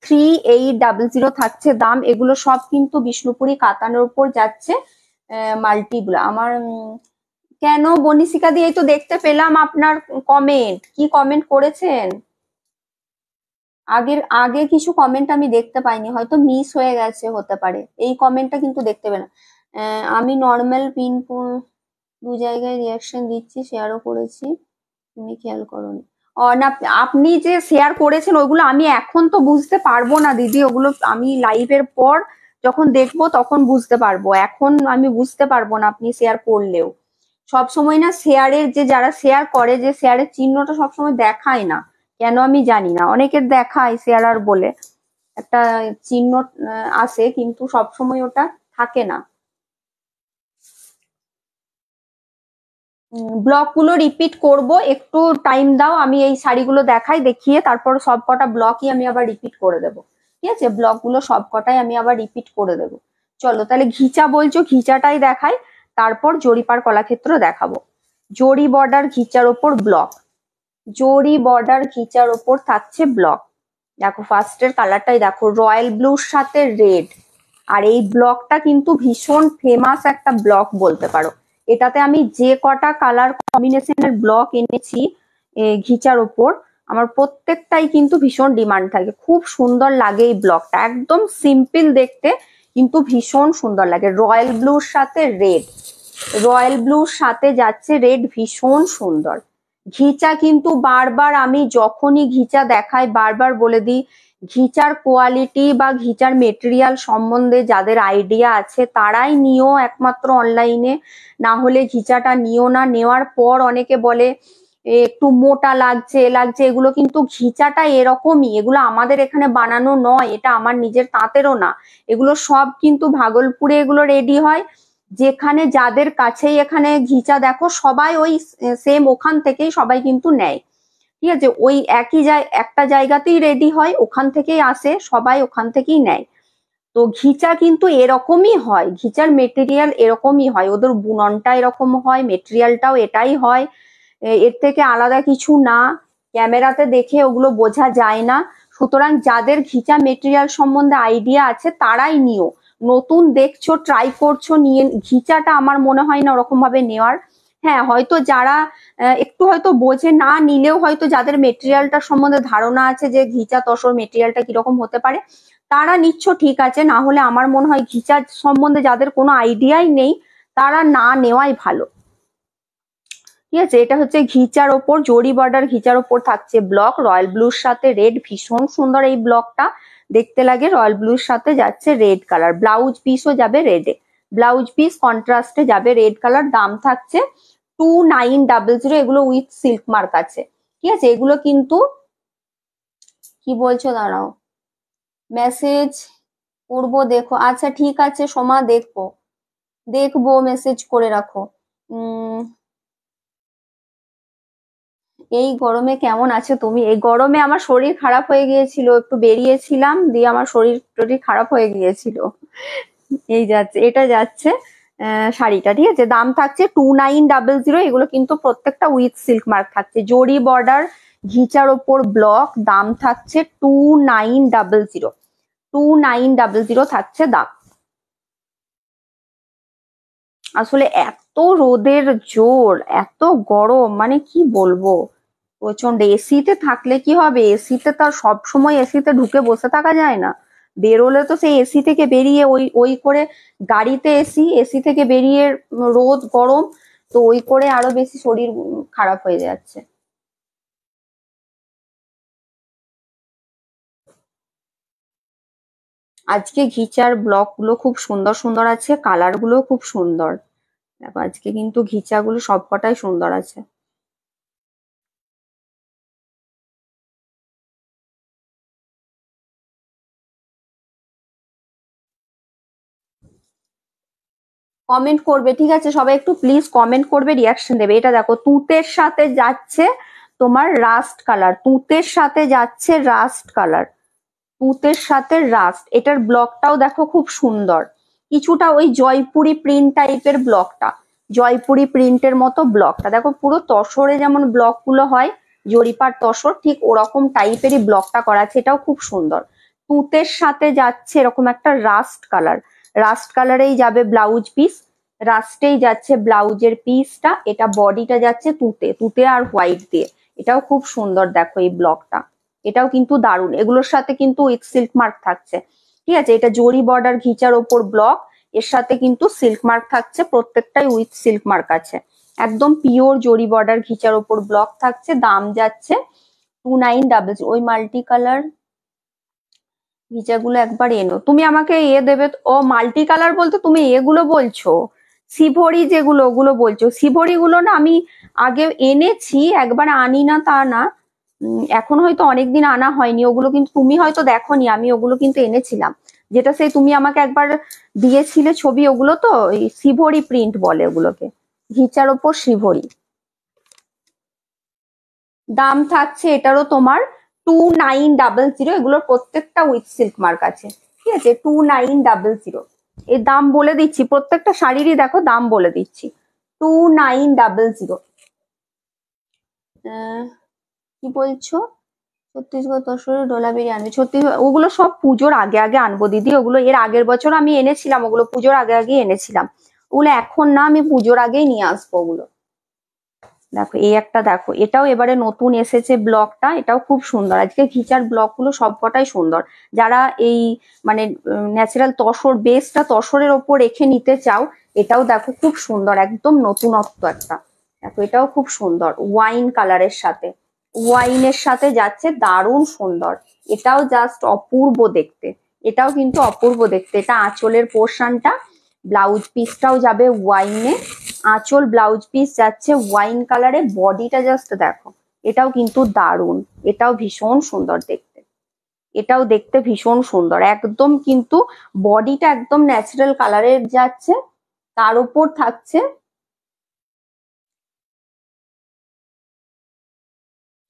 3800 থাকছে দাম। এগুলো সব কিন্তু বিষ্ণুপুরি কাতানের উপর যাচ্ছে, মাল্টিগুলো আমার কেন বনিশিকা দিয়ে তো দেখতে পেলাম আপনার কমেন্ট, কি কমেন্ট করেছেন? আগে কিছু কমেন্ট আমি দেখতে পাইনি, হয়তো মিস হয়ে গেছে, হতে পারে। এই কমেন্টটা কিন্তু দেখতে পেলাম। আমি নর্মাল পিন দু জায়গায় রিয়াকশন দিচ্ছি, শেয়ারও করেছি, তুমি খেয়াল করোনি। না, আপনি যে শেয়ার করেছেন ওইগুলো আমি এখন তো বুঝতে পারবো না দিদি, ওগুলো আমি লাইভের পর যখন দেখবো তখন বুঝতে পারবো, এখন আমি বুঝতে পারবো না আপনি শেয়ার করলেও। সব সময় না শেয়ারের যে যারা শেয়ার করে, যে শেয়ারের চিহ্নটা সবসময় দেখায় না, কেন আমি জানি না। অনেকের দেখায় শেয়ারার বলে একটা চিহ্ন আসে, কিন্তু সবসময় ওটা থাকে না। ব্লক গুলো রিপিট করব, একটু টাইম দাও, আমি এই শাড়িগুলো দেখাই, দেখিয়ে তারপর সব কটা ব্লকই আমি আবার রিপিট করে দেবো। ঠিক আছে, ব্লক গুলো সব কটাই আমি আবার রিপিট করে দেবো। চলো তাহলে ঘিচা বলছো, ঘিচাটাই দেখাই, তারপর জরিপার কলাক্ষেত্র দেখাবো। জরি বর্ডার ঘিচার ওপর ব্লক, জরি বর্ডার ঘিচার ওপর থাকছে ব্লক। দেখো ফার্স্টের কালারটাই দেখো, রয়্যাল ব্লুর সাথে রেড। আর এই ব্লকটা কিন্তু ভীষণ ফেমাস একটা ব্লক বলতে পারো। এটাতে আমি যে কটা কালার কম্বিনেশনের ব্লক এনেছি ঘিচার ওপর, আমার প্রত্যেকটাই কিন্তু ভীষণ ডিমান্ড থাকে, খুব সুন্দর লাগে এই ব্লকটা, একদম সিম্পল দেখতে কিন্তু ভীষণ সুন্দর লাগে। রয়্যাল ব্লুর সাথে রেড, রয়্যাল ব্লুর সাথে যাচ্ছে রেড, ভীষণ সুন্দর। ঘিচা কিন্তু বারবার আমি যখনই ঘিচা দেখাই বারবার বলে দিই, ঘিচার কোয়ালিটি বা ঘিচার মেটেরিয়াল সম্বন্ধে যাদের আইডিয়া আছে তারাই নিও একমাত্র অনলাইনে, না হলে ঘিচাটা নিও না। নেওয়ার পর অনেকে বলে একটু মোটা লাগছে লাগছে, এগুলো কিন্তু ঘিচাটা এরকমই, এগুলো আমাদের এখানে বানানো নয়, এটা আমার নিজের তাঁতেরও না, এগুলো সব কিন্তু ভাগলপুরে এগুলো রেডি হয়। যেখানে যাদের কাছেই এখানে ঘিচা দেখো সবাই ওই সেম ওখান থেকেই সবাই কিন্তু নেয়। ঠিক আছে, ওই একই একটা জায়গাতেই রেডি হয়, ওখান থেকেই আসে, সবাই ওখান থেকেই নেয়। তো ঘিচা কিন্তু এরকমই হয়, ঘিচার মেটেরিয়াল এরকমই হয়, ওদের বুননটা এরকম হয়, মেটেরিয়ালটাও এটাই হয়, এর থেকে আলাদা কিছু না। ক্যামেরাতে দেখে ওগুলো বোঝা যায় না। সুতরাং যাদের ঘিচা মেটেরিয়াল সম্বন্ধে আইডিয়া আছে তারাই নিও। নতুন দেখছো, ট্রাই করছো, নিয়ে ঘিচাটা আমার মনে হয় না ওরকম ভাবে নেওয়ার। হ্যাঁ, হয়তো যারা একটু হয়তো বোঝে, না নিলেও হয়তো যাদের মেটেরিয়ালটার সম্বন্ধে ধারণা আছে যে ঘিচা তসর মেটেরিয়ালটা কিরকম হতে পারে, তারা নিচ্ছ, ঠিক আছে। না হলে আমার মনে হয় ঘিচা সম্বন্ধে যাদের কোনো আইডিয়াই নেই তারা না নেওয়াই ভালো। ঠিক আছে, এটা হচ্ছে ঘিচার ওপর, জরি বর্ডার ঘিচার ওপর থাকছে ব্লক, রয়্যাল ব্লুর সাথে রেড, ভীষণ সুন্দর এই ব্লকটা দেখতে লাগে। রয়্যাল ব্লুর সাথে যাচ্ছে রেড কালার, ব্লাউজ পিসও যাবে রেডে, ব্লাউজ পিস কন্ট্রাস্টে যাবে রেড কালার। দাম থাকছে 2900, এগুলো উইথ সিল্ক মার্ক আছে। ঠিক আছে, এগুলো কিন্তু কি বলছো দাঁড়াও, মেসেজ করবো, দেখো। আচ্ছা ঠিক আছে সোমা, দেখবো দেখবো, মেসেজ করে রাখো। এই গরমে কেমন আছো তুমি? এই গরমে আমার শরীর খারাপ হয়ে গিয়েছিল, একটু বেরিয়েছিলাম, দিয়ে আমার শরীর খারাপ হয়ে গিয়েছিল। এই যাচ্ছে, এটা যাচ্ছে শাড়িটা। ঠিক আছে, দাম থাকছে 2900, এগুলো কিন্তু প্রত্যেকটা উইথ সিল্ক মার্ক থাকছে। জরি বর্ডার ঘিচার ওপর ব্লক, দাম থাকছে 2900, 2900 থাকছে দাম। আসলে এত রোদের জোর, এত গরম, মানে কি বলবো, প্রচন্ড। এসিতে থাকলে কি হবে, এসিতে তো সব সময় এসিতে ঢুকে বসে থাকা যায় না, বেরোলে তো সেই এসি থেকে বেরিয়ে ওই ওই করে, গাড়িতে এসি, এসি থেকে বেরিয়ে রোদ গরম, তো ওই করে আরো বেশি শরীর খারাপ হয়ে যাচ্ছে। আজকে ঘিচার ব্লক গুলো খুব সুন্দর সুন্দর আছে, কালার গুলো খুব সুন্দর। দেখো আজকে কিন্তু ঘিচাগুলো সবকটাই সুন্দর আছে। কমেন্ট করবে, ঠিক আছে, সবাই একটু প্লিজ কমেন্ট করবে, রিয়াকশন দেবে। এটা দেখো তুঁতের সাথে যাচ্ছে তোমার রাস্ট কালার, তুঁতের সাথে যাচ্ছে রাস্ট কালার, তুঁতের সাথে রাস্ট। এটার ব্লকটাও দেখো খুব সুন্দর, কিছুটা ওই জয়পুরি প্রিন্ট টাইপের ব্লকটা, জয়পুরি প্রিন্টের মতো ব্লকটা দেখো, পুরো তসরে যেমন ব্লক গুলো হয়, জরিপার তসর, ঠিক ওরকম টাইপেরই ব্লকটা করা আছে। এটাও খুব সুন্দর, তুঁতের সাথে যাচ্ছে এরকম একটা রাস্ট কালার, রাস্ট কালারেই যাবে ব্লাউজ পিস, রাস্টেই যাচ্ছে ব্লাউজের পিসটা। এটা বডিটা যাচ্ছে তুঁতে, তুঁতে আর হোয়াইট দিয়ে, এটাও খুব সুন্দর দেখো এই ব্লকটা। এটাও কিন্তু দারুণ, এগুলোর সাথে কিন্তু উইথ সিল্ক মার্ক থাকছে। ঠিক আছে, এটা জরি বর্ডার ঘিচার ওপর ব্লক, এর সাথে কিন্তু সিল্ক মার্ক থাকছে, প্রত্যেকটাই উইথ সিল্ক মার্ক আছে। একদম পিওর জরি বর্ডার ঘিচার ওপর ব্লক থাকছে। দাম যাচ্ছে 2900। ওই মাল্টি কালার ঘিচাগুলো একবার এনো, তুমি আমাকে দেবে ও মাল্টি কালার বলতে তুমি এগুলো বলছো, শিভরি যেগুলো ওগুলো বলছো। শিভরি গুলো না আমি আগে এনেছি, একবার আনি না তা না, এখন হয়তো অনেকদিন আনা হয়নি ওগুলো, কিন্তু তুমি হয়তো দেখোনি, আমি ওগুলো কিন্তু এনেছিলাম। যেটা সেই তুমি আমাকে একবার দিয়েছিলে ছবি, ওগুলো তো শিভরি প্রিন্ট বলে ওগুলোকে, ঘিচার ওপর শিভরি। দাম থাকছে এটারও তোমার 2900। এগুলোর প্রত্যেকটা উইথ সিল্ক মার্ক আছে। ঠিক আছে, 2900। এই দাম বলে দিচ্ছি, প্রত্যেকটা শাড়িরই দেখো দাম বলে দিচ্ছি, 2900। কি বলছো? ছত্তিশগড় তসরের ডোলা বেরিয়ে আনবে, ছত্তিশগড় ওগুলো সব পুজোর আগে আগে আনবো দিদি, ওগুলো এর আগের বছর আমি এনেছিলাম, ওগুলো পুজোর আগে আগে এনেছিলাম, ওগুলো এখন না, আমি পুজোর আগেই নিয়ে আসবো ওগুলো। দেখো এই একটা, দেখো এটাও এবারে নতুন এসেছে ব্লকটা, এটাও খুব সুন্দর। আজকে ঘিচার ব্লক গুলো সবকটাই সুন্দর। যারা এই মানে ন্যাচারাল তসর বেসটা তসরের ওপর রেখে নিতে চাও, এটাও দেখো খুব সুন্দর, একদম নতুনত্ব একটা। দেখো এটাও খুব সুন্দর, ওয়াইন কালারের সাথে, ওয়াইনের সাথে যাচ্ছে, দারুণ সুন্দর। এটাও জাস্ট অপূর্ব দেখতে, এটাও কিন্তু অপূর্ব দেখতে। এটা আঁচলের পোর্শনটা, ব্লাউজ পিসটাও যাবে ওয়াইনে, আঁচল ব্লাউজ পিস যাচ্ছে ওয়াইন কালারে, বডিটা জাস্ট দেখো, এটাও কিন্তু দারুণ, এটাও ভীষণ সুন্দর দেখতে, এটাও দেখতে ভীষণ সুন্দর, একদম কিন্তু বডিটা একদম ন্যাচারাল কালারের যাচ্ছে, তার উপর থাকছে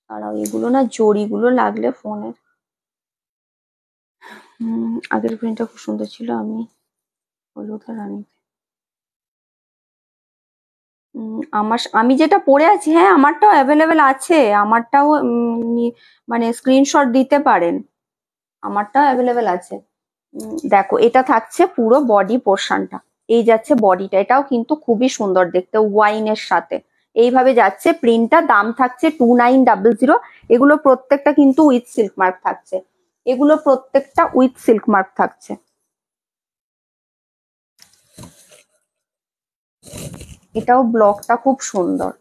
আর এগুলো না জরিগুলো লাগলে ফোনের, আগের প্রিন্টটা খুব সুন্দর ছিল, আমি হলুদ আর রানী, আমি যেটা পরে আছি, হ্যাঁ আমারটাও অ্যাভেলেবেল আছে, আমারটাও মানে স্ক্রিনশট দিতে পারেন, আমারটাও অ্যাভেলেবেল আছে। দেখো এটা থাকছে পুরো বডি পোর্শনটা, এই যাচ্ছে বডিটা, এটাও কিন্তু খুবই সুন্দর দেখতে ওয়াইনের সাথে, এইভাবে যাচ্ছে প্রিন্টটা। দাম থাকছে 2900। এগুলো প্রত্যেকটা কিন্তু উইথ সিল্ক মার্ক থাকছে, এগুলো প্রত্যেকটা উইথ সিল্ক মার্ক থাকছে। এটাও ব্লকটা খুব সুন্দর।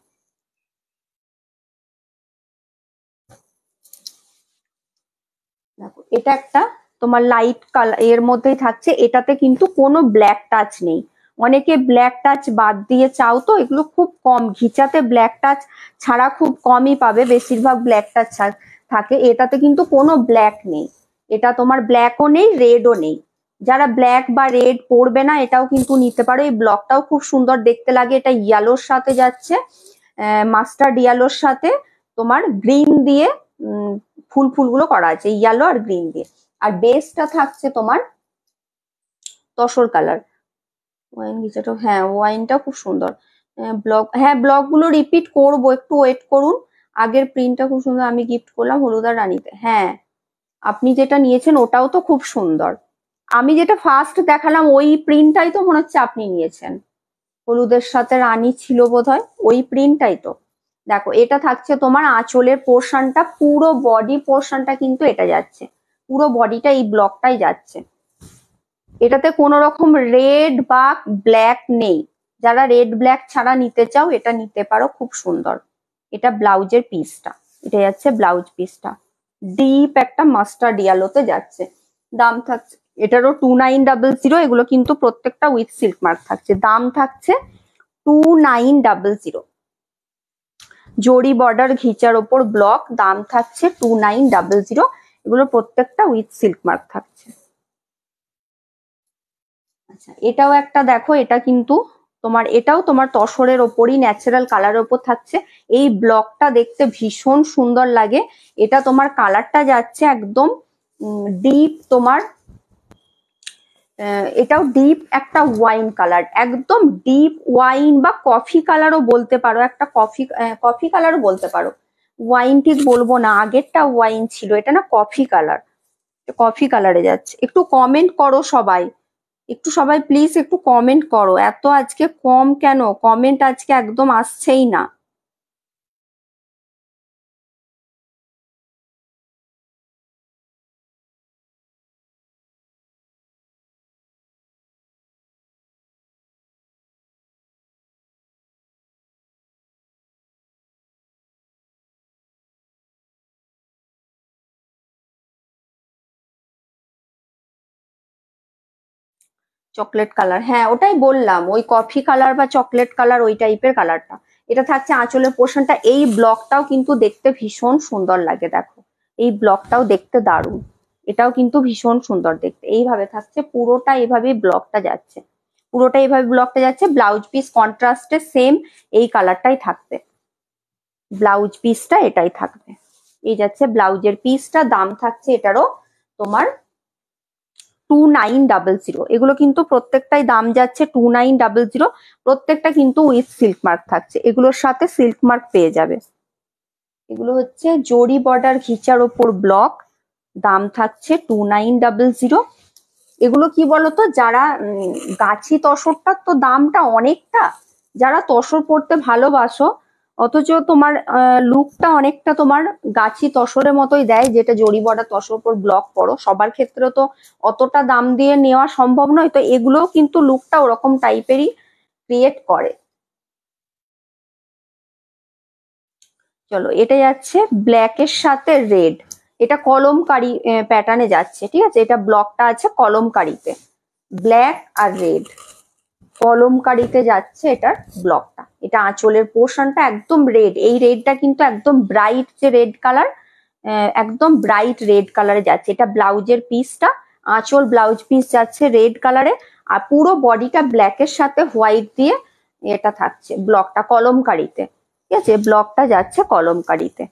দেখো এটা একটা তোমার লাইট কালার এর মধ্যেই থাকছে, এটাতে কিন্তু কোনো ব্ল্যাক টাচ নেই। অনেকে ব্ল্যাক টাচ বাদ দিয়ে চাও, তো এগুলো খুব কম, ঘিচাতে ব্ল্যাক টাচ ছাড়া খুব কমই পাবে, বেশিরভাগ ব্ল্যাক টাচ থাকে, এটাতে কিন্তু কোনো ব্ল্যাক নেই। এটা তোমার ব্ল্যাকও নেই, রেডও নেই। যারা ব্ল্যাক বা রেড পরবে না, এটাও কিন্তু নিতে পারো। এই ব্লকটাও খুব সুন্দর দেখতে লাগে, এটা ইয়েলোর সাথে যাচ্ছে, মাস্টার্ড ইয়েলোর সাথে তোমার গ্রিন দিয়ে ফুলগুলো করা আছে, ইয়েলো আর গ্রিন দিয়ে। আর বেসটা থাকছে তোমার তসর কালার। ওয়াইন গিচাটা, হ্যাঁ ওয়াইনটা খুব সুন্দর। ব্লক, হ্যাঁ ব্লক গুলো রিপিট করবো, একটু ওয়েট করুন। আগের প্রিন্টটা খুব সুন্দর, আমি গিফট করলাম হলুদ আর রানীতে। হ্যাঁ আপনি যেটা নিয়েছেন ওটাও তো খুব সুন্দর, আমি যেটা ফার্স্ট দেখালাম ওই প্রিন্টটাই তো মনে হচ্ছে আপনি নিয়েছেন, হলুদের সাথে রানী ছিল বোধহয়, ওই প্রিন্টটাই তো। দেখো এটা থাকছে তোমার আঁচলের পোর্শনটা, পুরো বডি পোর্শনটা কিন্তু এটা যাচ্ছে, পুরো বডিটা এই ব্লকটাই যাচ্ছে। এটাতে কোনো রকম রেড বা ব্ল্যাক নেই, যারা রেড ব্ল্যাক ছাড়া নিতে চাও এটা নিতে পারো, খুব সুন্দর। এটা ব্লাউজের পিসটা, এটা যাচ্ছে ব্লাউজ পিসটা, ডিপ একটা মাস্টার্ড ইয়েলোতে যাচ্ছে। দাম থাকছে এটারও 2900। এগুলো কিন্তু প্রত্যেকটা উইথ সিল্ক মার্ক থাকছে। দাম থাকছে 2900। জরি বর্ডার ঘিচার ওপর ব্লক, দাম থাকছে 2900। এগুলো প্রত্যেকটা উইথ সিল্ক মার্ক থাকছে। আচ্ছা এটাও একটা দেখো, এটা কিন্তু তোমার, এটাও তোমার তসরের ওপরই ন্যাচারাল কালারের ওপর থাকছে। এই ব্লকটা দেখতে ভীষণ সুন্দর লাগে। এটা তোমার কালারটা যাচ্ছে একদম ডিপ, তোমার এটাও ডিপ একটা ওয়াইন কালার, একদম ডিপ ওয়াইন বা কফি কালারও বলতে পারো, একটা কফি কফি কালারও বলতে পারো, ওয়াইন ঠিক বলবো না, আগেরটা ওয়াইন ছিল, এটা না কফি কালার, কফি কালারে যাচ্ছে। একটু কমেন্ট করো সবাই, একটু সবাই প্লিজ একটু কমেন্ট করো, এত আজকে কম কেন কমেন্ট, আজকে একদম আসছেই না। চকলেট কালার, হ্যাঁ ওটাই বললাম, ওই কফি কালার বা চকলেট কালার ওই টাইপের কালারটা। এটা থাকছে আঁচলের পোর্শনটা। এই ব্লকটাও কিন্তু দেখতে ভীষণ সুন্দর লাগে, দেখো এই ব্লকটাও দেখতে দারুণ, এটাও কিন্তু ভীষণ সুন্দর দেখতে। এইভাবে থাকছে পুরোটা, এইভাবে ব্লকটা যাচ্ছে, পুরোটা এইভাবে ব্লকটা যাচ্ছে। ব্লাউজ পিস কন্ট্রাস্টে সেম এই কালারটাই থাকবে, ব্লাউজ পিসটা এটাই থাকবে। এই যাচ্ছে ব্লাউজের পিসটা, দাম থাকছে এটারও তোমার 2900। এগুলো কিন্তু প্রত্যেকটাই দাম যাচ্ছে 2900, প্রত্যেকটা কিন্তু উইথ সিল্ক মার্ক থাকছে, এগুলোর সাথে সিল্ক মার্ক পেয়ে যাবে। এগুলো হচ্ছে জরি বর্ডার ঘিচার ওপর ব্লক, দাম থাকছে 2900। এগুলো কি বলতো, যারা গাছি তসরটার তো দামটা অনেকটা, যারা তসর পড়তে ভালোবাসো অথচ তোমার লুকটা অনেকটা তোমার গাছি তসরের মতোই দেয়, যেটা জরি বর্ডার তসর উপর ব্লক পরো, সবার ক্ষেত্রে তো অতটা দাম দিয়ে নেওয়া সম্ভব নয়, তো এগুলোও কিন্তু লুকটা ওরকম টাইপেরই ক্রিয়েট করে। চলো, এটা যাচ্ছে ব্ল্যাকের সাথে রেড, এটা কলমকারি প্যাটার্নে যাচ্ছে, ঠিক আছে, এটা ব্লকটা আছে কলমকারিতে, ব্ল্যাক আর রেড কলমকারিতে যাচ্ছে এটার ব্লকটা। এটা আঁচলের পোর্শনটা একদম রেড, এই রেডটা কিন্তু একদম ব্রাইট যে রেড কালার, একদম ব্রাইট রেড কালারে যাচ্ছে। এটা ব্লাউজের পিসটা, আঁচল ব্লাউজ পিস যাচ্ছে রেড কালারে, আর পুরো বডিটা ব্ল্যাকের সাথে হোয়াইট দিয়ে এটা থাকছে ব্লকটা কলমকারিতে, ঠিক আছে, ব্লকটা যাচ্ছে কলমকারিতে।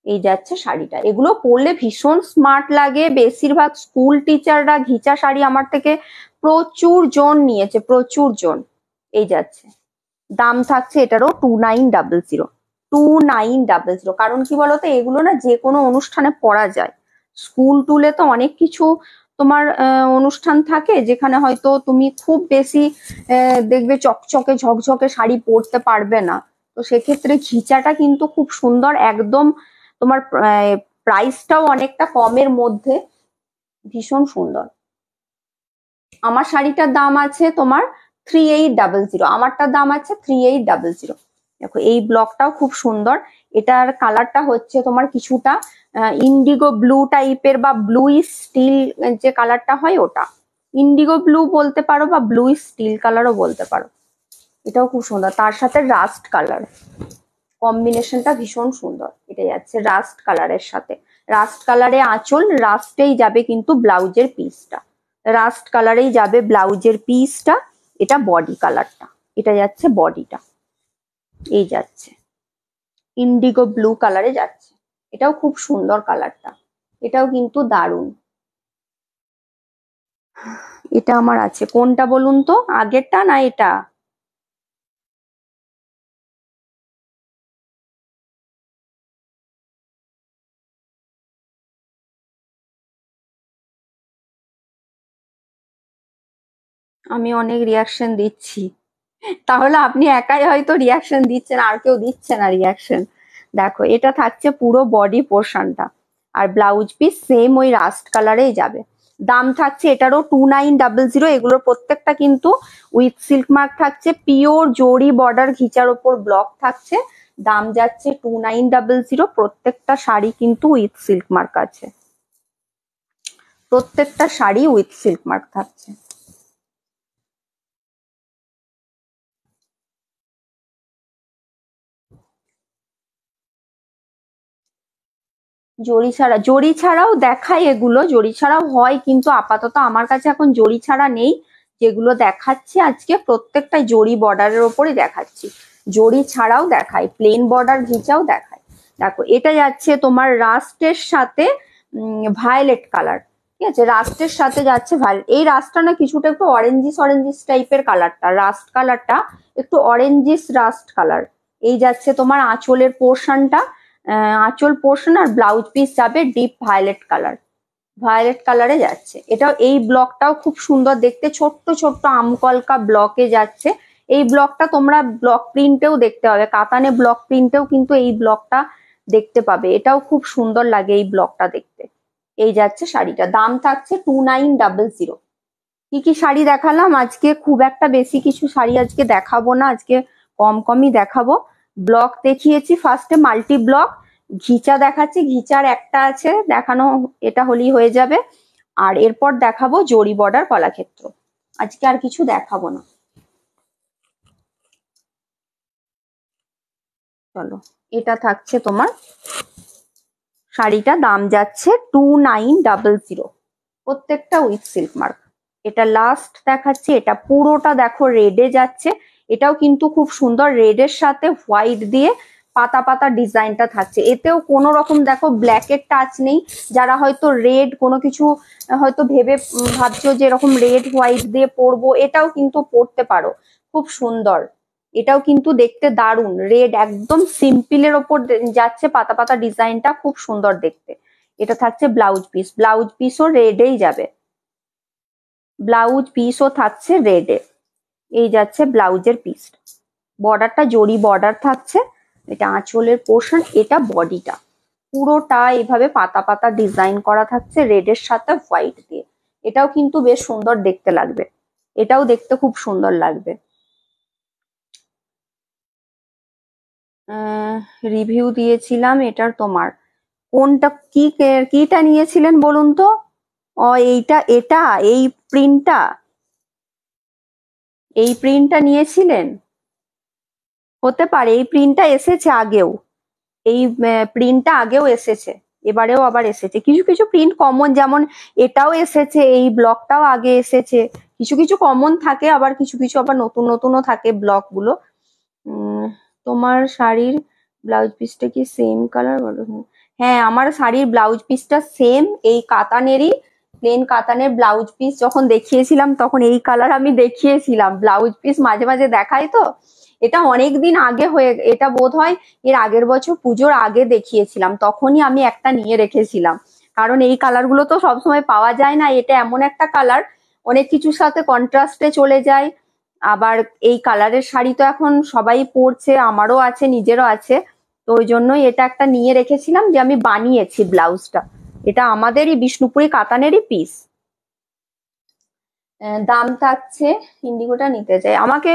এই যাচ্ছে শাড়িটা, এগুলো পরলে ভীষণ স্মার্ট লাগে। বেশিরভাগ স্কুল টিচাররা ঘিচা শাড়ি আমার থেকে প্রচুর জন নিয়েছে, প্রচুর জন। এই যাচ্ছে, দাম থাকছে এটারও 2900, 2900। কারণ কি বলতো, এগুলো না যে কোনো অনুষ্ঠানে পরা যায়। স্কুল টুলে তো অনেক কিছু তোমার অনুষ্ঠান থাকে, যেখানে হয়তো তুমি খুব বেশি দেখবে চকচকে ঝকঝকে শাড়ি পরতে পারবে না, তো সেক্ষেত্রে ঘিচাটা কিন্তু খুব সুন্দর, একদম তোমার প্রাইসটাও অনেকটা কমের মধ্যে, ভীষণ সুন্দর। আমার শাড়িটার দাম আছে তোমার 3800, আমারটার দাম আছে 3800। দেখো এই ব্লকটাও খুব সুন্দর, এটার কালারটা হচ্ছে তোমার কিছুটা ইন্ডিগো ব্লু টাইপের বা ব্লু স্টিল যে কালারটা হয় ওটা, ইন্ডিগো ব্লু বলতে পারো বা ব্লু স্টিল কালারও বলতে পারো। এটাও খুব সুন্দর, তার সাথে রাস্ট কালার কম্বিনেশনটা ভীষণ সুন্দর। এটা যাচ্ছে রাস্ট কালারের সাথে, রাস্ট কালারে আঁচল, রাস্টেই যাবে কিন্তু ব্লাউজের পিসটা, রাস্ট কালারেই যাবে ব্লাউজের পিসটা। এটা বডি কালারটা, এটা যাচ্ছে বডিটা, এই যাচ্ছে ইন্ডিগো ব্লু কালারে যাচ্ছে, এটাও খুব সুন্দর কালারটা, এটাও কিন্তু দারুণ। এটা আমার আছে, কোনটা বলুন তো, আগেরটা না এটা? আমি অনেক রিয়াকশন দিচ্ছি, তাহলে আপনি একাই হয়তো রিয়াকশন দিচ্ছেন, আর কেউ দিচ্ছে না রিয়াকশন। দেখো এটা থাকছে পুরো বডি পোর্শনটা, আর ব্লাউজ পিস সেম ওই রাস্ট কালারেই যাবে। দাম থাকছে এটারও 2900। এগুলোর প্রত্যেকটা কিন্তু উইথ সিল্ক মার্ক থাকছে, পিওর জরি বর্ডার ঘিচার ওপর ব্লক থাকছে, দাম যাচ্ছে 2900। প্রত্যেকটা শাড়ি কিন্তু উইথ সিল্ক মার্ক আছে, প্রত্যেকটা শাড়ি উইথ সিল্ক মার্ক থাকছে। জরি ছাড়াও দেখায়, এগুলো জরি ছাড়াও হয়, কিন্তু আপাতত আমার কাছে এখন জরি ছাড়া নেই। যেগুলো দেখাচ্ছি আজকে প্রত্যেকটাই জরি বর্ডারের ওপরই দেখাচ্ছি, জরি ছাড়াও দেখায়, প্লেন বর্ডার ঘিচাও দেখায়। দেখো এটা যাচ্ছে তোমার রাস্টের সাথে ভায়োলেট কালার, ঠিক আছে, রাস্টের সাথে যাচ্ছে ভায়োলেট। এই রাস্টটা না কিছুটা একটু অরেঞ্জিস অরেঞ্জিস টাইপের কালারটা, রাস্ট কালারটা একটু অরেঞ্জিস রাস্ট কালার। এই যাচ্ছে তোমার আঁচলের পোর্শনটা, আঁচল পোর্শন আর ব্লাউজ পিস যাবে ডিপ ভায়োলেট কালার, ভায়োলেট কালারে যাচ্ছে। এটাও এই ব্লকটাও খুব সুন্দর দেখতে, ছোট্ট ছোট্ট আমকলকা ব্লকে যাচ্ছে। এই ব্লকটা তোমরা ব্লক প্রিন্টেও দেখতে পাবে, কাতানে ব্লক প্রিন্টেও কিন্তু এই ব্লকটা দেখতে পাবে, এটাও খুব সুন্দর লাগে এই ব্লকটা দেখতে। এই যাচ্ছে শাড়িটা, দাম থাকছে 2900। কি কি শাড়ি দেখালাম আজকে, খুব একটা বেশি কিছু শাড়ি আজকে দেখাবো না, আজকে কম কমই দেখাবো। ব্লক দেখিয়েছি, ফার্স্টে মাল্টি ব্লক, ঘিচা দেখাচ্ছি, ঘিচার একটা আছে দেখানো, এটা হলেই হয়ে যাবে। আর এরপর দেখাবো জরি বর্ডার কলাক্ষেত্র। আজকে আর কিছু দেখাবো না। চলো, এটা থাকছে তোমার শাড়িটা, দাম যাচ্ছে 2900, প্রত্যেকটা উইথ সিল্ক মার্ক। এটা লাস্ট দেখাচ্ছি, এটা পুরোটা দেখো রেডে যাচ্ছে, এটাও কিন্তু খুব সুন্দর, রেডের সাথে হোয়াইট দিয়ে পাতা পাতা ডিজাইনটা থাকছে, এতেও কোনো রকম দেখো ব্ল্যাকের টাচ নেই। যারা হয়তো রেড কোনো কিছু হয়তো ভেবে ভাবছো যে এরকম রেড হোয়াইট দিয়ে পরবো, এটাও কিন্তু পরতে পারো, খুব সুন্দর। এটাও কিন্তু দেখতে দারুণ, রেড একদম সিম্পলের ওপর যাচ্ছে, পাতা পাতা ডিজাইনটা খুব সুন্দর দেখতে। এটা থাকছে ব্লাউজ পিস, ব্লাউজ পিসও রেডেই যাবে, ব্লাউজ পিসও থাকছে রেডে। এই যাচ্ছে ব্লাউজের পিস, বর্ডারটা জরি বর্ডার থাকছে, এটা আঁচলের পোর্শন, এটা বডিটা পুরোটা এইভাবে পাতা পাতা ডিজাইন করা থাকছে রেডের সাথে হোয়াইট দিয়ে। এটাও কিন্তু বেশ সুন্দর দেখতে লাগবে, এটাও দেখতে খুব সুন্দর লাগবে। রিভিউ দিয়েছিলাম এটার, তোমার কোনটা কিটা নিয়েছিলেন বলুন তো? ও এইটা, এটা এই প্রিন্টটা, এই প্রিন্টটা নিয়েছিলেন, হতে পারে এই প্রিন্টটা এসেছে আগেও, এই প্রিন্টটা আগেও এসেছে, এবারেও আবার এসেছে। কিছু কিছু প্রিন্ট কমন, যেমন এটাও এসেছে, এই ব্লকটাও আগে এসেছে, কিছু কিছু কমন থাকে, আবার কিছু কিছু আবার নতুন নতুনও থাকে ব্লক গুলো। তোমার শাড়ির ব্লাউজ পিসটা কি সেম কালার বলো? হ্যাঁ, আমার শাড়ির ব্লাউজ পিসটা সেম, এই কাতানেরই, প্লেন কাতানের ব্লাউজ পিস যখন দেখিয়েছিলাম তখন এই কালার আমি দেখিয়েছিলাম। ব্লাউজ পিস মাঝে মাঝে দেখাই তো, এটা অনেক দিন আগে হয়ে, এটা বোধ হয় এর আগের বছর পুজোর আগে দেখিয়েছিলাম, তখনই আমি একটা নিয়ে রেখেছিলাম, কারণ এই কালার গুলো তো সবসময় পাওয়া যায় না, এটা এমন একটা কালার অনেক কিছুর সাথে কন্ট্রাস্টে চলে যায়। আবার এই কালারের শাড়ি তো এখন সবাই পরছে, আমারও আছে, নিজেরও আছে, তো ওই জন্যই এটা একটা নিয়ে রেখেছিলাম, যে আমি বানিয়েছি ব্লাউজটা। এটা আমাদেরই বিষ্ণুপুরি কাতানেরই পিস। দাম থাকছে, ইন্ডিগোটা নিতে চাই, আমাকে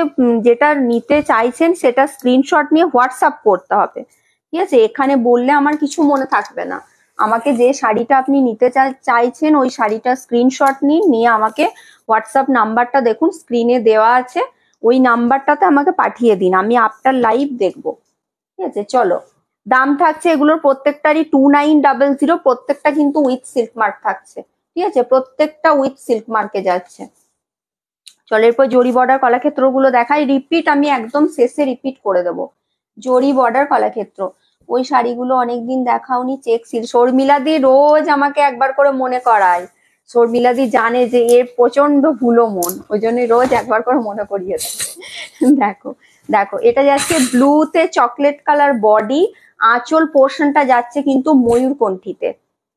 যেটা নিতে চাইছেন সেটা স্ক্রিনশট নিয়ে হোয়াটসঅ্যাপ করতে হবে, ঠিক আছে? এখানে বললে আমার কিছু মনে থাকবে না, আমাকে যে শাড়িটা আপনি নিতে চাইছেন ওই শাড়িটা স্ক্রিনশট নিয়ে আমাকে হোয়াটসঅ্যাপ নাম্বারটা দেখুন স্ক্রিনে দেওয়া আছে, ওই নাম্বারটাতে আমাকে পাঠিয়ে দিন, আমি আফটার লাইভ দেখবো, ঠিক আছে? চলো, দাম থাকছে এগুলোর প্রত্যেকটারই 2900, প্রত্যেকটা কিন্তু উইথ সিল্ক মার্ক থাকছে, ঠিক আছে? প্রত্যেকটা উইথ সিল্ক মার্কে যাচ্ছে। চলো, এরপর জরি বর্ডার কলাক্ষেত্র গুলো দেখাই, রিপিট আমি একদম শেষে রিপিট করে দেবো। জরি বর্ডার কলাক্ষেত্র, ওই শাড়িগুলো অনেকদিন দেখাওনি, চেক সিল, শর্মিলাদি রোজ আমাকে একবার করে মনে করায়, শর্মিলাদি জানে যে এর প্রচন্ড ভুলো মন, ওই জন্য রোজ একবার করে মনে করিয়ে দেয়। দেখো দেখো, এটা যাচ্ছে ব্লুতে চকলেট কালার বডি, আঁচল পোর্শনটা যাচ্ছে কিন্তু ময়ূরকণ্ঠীতে,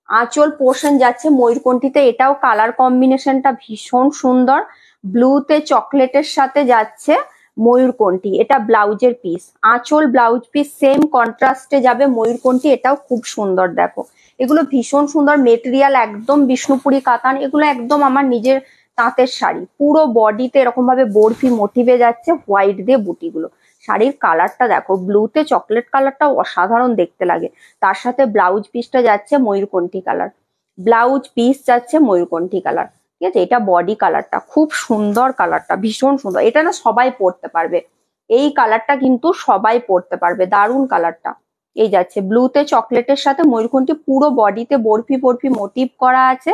আঁচল পোর্শন যাচ্ছে ময়ূরকণ্ঠীতে, এটাও কালার কম্বিনেশনটা ভীষণ সুন্দর, ব্লুতে চকলেটের সাথে যাচ্ছে ময়ূরকণ্ঠী, এটা ব্লাউজের পিস, আঁচল ব্লাউজ পিস সেম কন্ট্রাস্টে যাবে ময়ূরকণ্ঠী, এটাও খুব সুন্দর। দেখো এগুলো ভীষণ সুন্দর, মেটেরিয়াল একদম বিষ্ণুপুরি কাতান, এগুলো একদম আমার নিজের তাঁতের শাড়ি, পুরো বডিতে এরকম ভাবে বরফি মোটিভে যাচ্ছে, হোয়াইট দিয়ে বুটিগুলো। শাড়ির কালারটা দেখো, ব্লুতে চকলেট কালারটা অসাধারণ দেখতে লাগে, তার সাথে ব্লাউজ পিসটা যাচ্ছে ময়ূরকণ্ঠী কালার, ব্লাউজ পিস যাচ্ছে ময়ূরকণ্ঠী কালার, ঠিক আছে? এটা বডি কালারটা খুব সুন্দর, কালারটা ভীষণ সুন্দর, এটা না সবাই পরতে পারবে, এই কালারটা কিন্তু সবাই পরতে পারবে, দারুণ কালারটা। এই যাচ্ছে ব্লুতে চকলেটের সাথে ময়ূরকণ্ঠী, পুরো বডিতে বরফি বরফি মোটিভ করা আছে,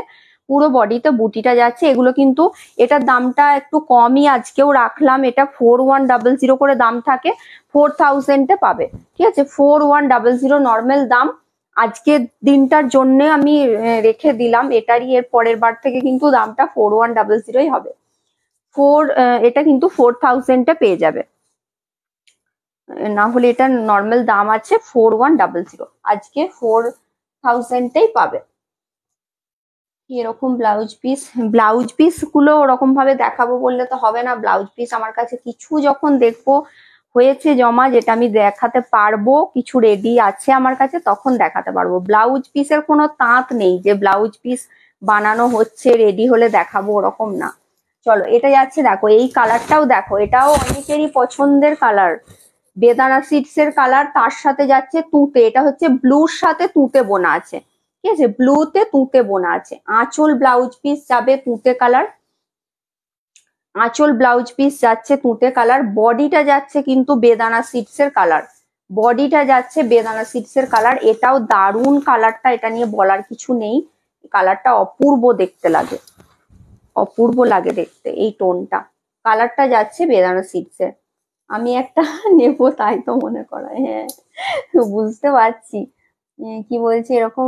পুরো বডিতে বুটিটা যাচ্ছে, এগুলো কিন্তু এটার দামটা একটু কমই আজকেও রাখলাম, এটা 4100 করে দাম থাকে, 4000 পাবে, ঠিক আছে? 4100 নর্মাল দাম, আজকের দিনটার জন্য আমি রেখে দিলাম, এটারই এর পরের বার থেকে কিন্তু দামটা 4100 হবে, এটা কিন্তু 4000 পেয়ে যাবে, না হলে এটা নর্মাল দাম আছে 4100, আজকে 4000 পাবে। এরকম ব্লাউজ পিস গুলো ওরকম ভাবে দেখাবো বললে তো হবে না, ব্লাউজ পিস আমার কাছে কিছু যখন দেখবো হয়েছে জমা, যেটা আমি দেখাতে পারবো, কিছু রেডি আছে আমার কাছে, তখন দেখাতে পারবো। ব্লাউজ পিসের কোনো তাঁত নেই যে ব্লাউজ পিস বানানো হচ্ছে রেডি হলে দেখাবো, ওরকম না। চলো, এটা যাচ্ছে, দেখো এই কালারটাও দেখো, এটাও অনেকেরই পছন্দের কালার, বেদানা সিডস এর কালার, তার সাথে যাচ্ছে তুঁতে, এটা হচ্ছে ব্লুর সাথে তুঁতে বোনা আছে, ঠিক আছে? ব্লুতে তুঁতে বোনা আছে, আঁচল ব্লাউজ পিস যাবে তুঁতে কালার, আঁচল ব্লাউজ পিস যাচ্ছে তুঁতে কালার, বডিটা যাচ্ছে কিন্তু বেদানা সিডস এর কালার, বডিটা যাচ্ছে বেদানা সিডস এর কালার। এটাও দারুণ কালারটা, এটা নিয়ে বলার কিছু নেই, কালারটা অপূর্ব দেখতে লাগে, অপূর্ব লাগে দেখতে এই টোনটা। কালারটা যাচ্ছে বেদানা সিডস এর। আমি একটা নেবো তাই তো মনে করা, হ্যাঁ বুঝতে পারছি কি বলছি। এরকম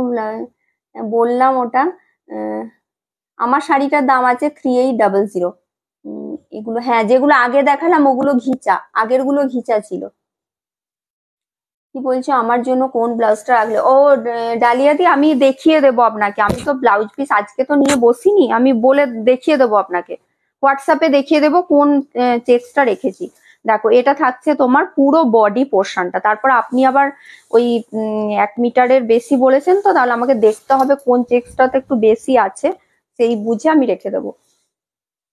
বললাম ওটা। আমার শাড়িটার দাম আছে 3800। এগুলো হ্যাঁ যেগুলো আগে দেখালাম ওগুলো ঘিচা, আগের গুলো ঘিচা ছিল। কি বলছো আমার জন্য কোন ব্লাউজটা রাখলে? ও ডালিয়া দি আমি দেখিয়ে দেবো আপনাকে, আমি তো ব্লাউজ পিস আজকে তো নিয়ে বসিনি, আমি বলে দেখিয়ে দেবো আপনাকে, হোয়াটসঅ্যাপে দেখিয়ে দেবো কোন চেক্সটা রেখেছি। দেখো এটা থাকছে তোমার পুরো বডি পোর্শনটা, তারপর আপনি আবার ওই 1 মিটারের বেশি বলেছেন তো, তাহলে আমাকে দেখতে হবে কোন চেক্সটাতে একটু বেশি আছে, সেই বুঝে আমি রেখে দেবো।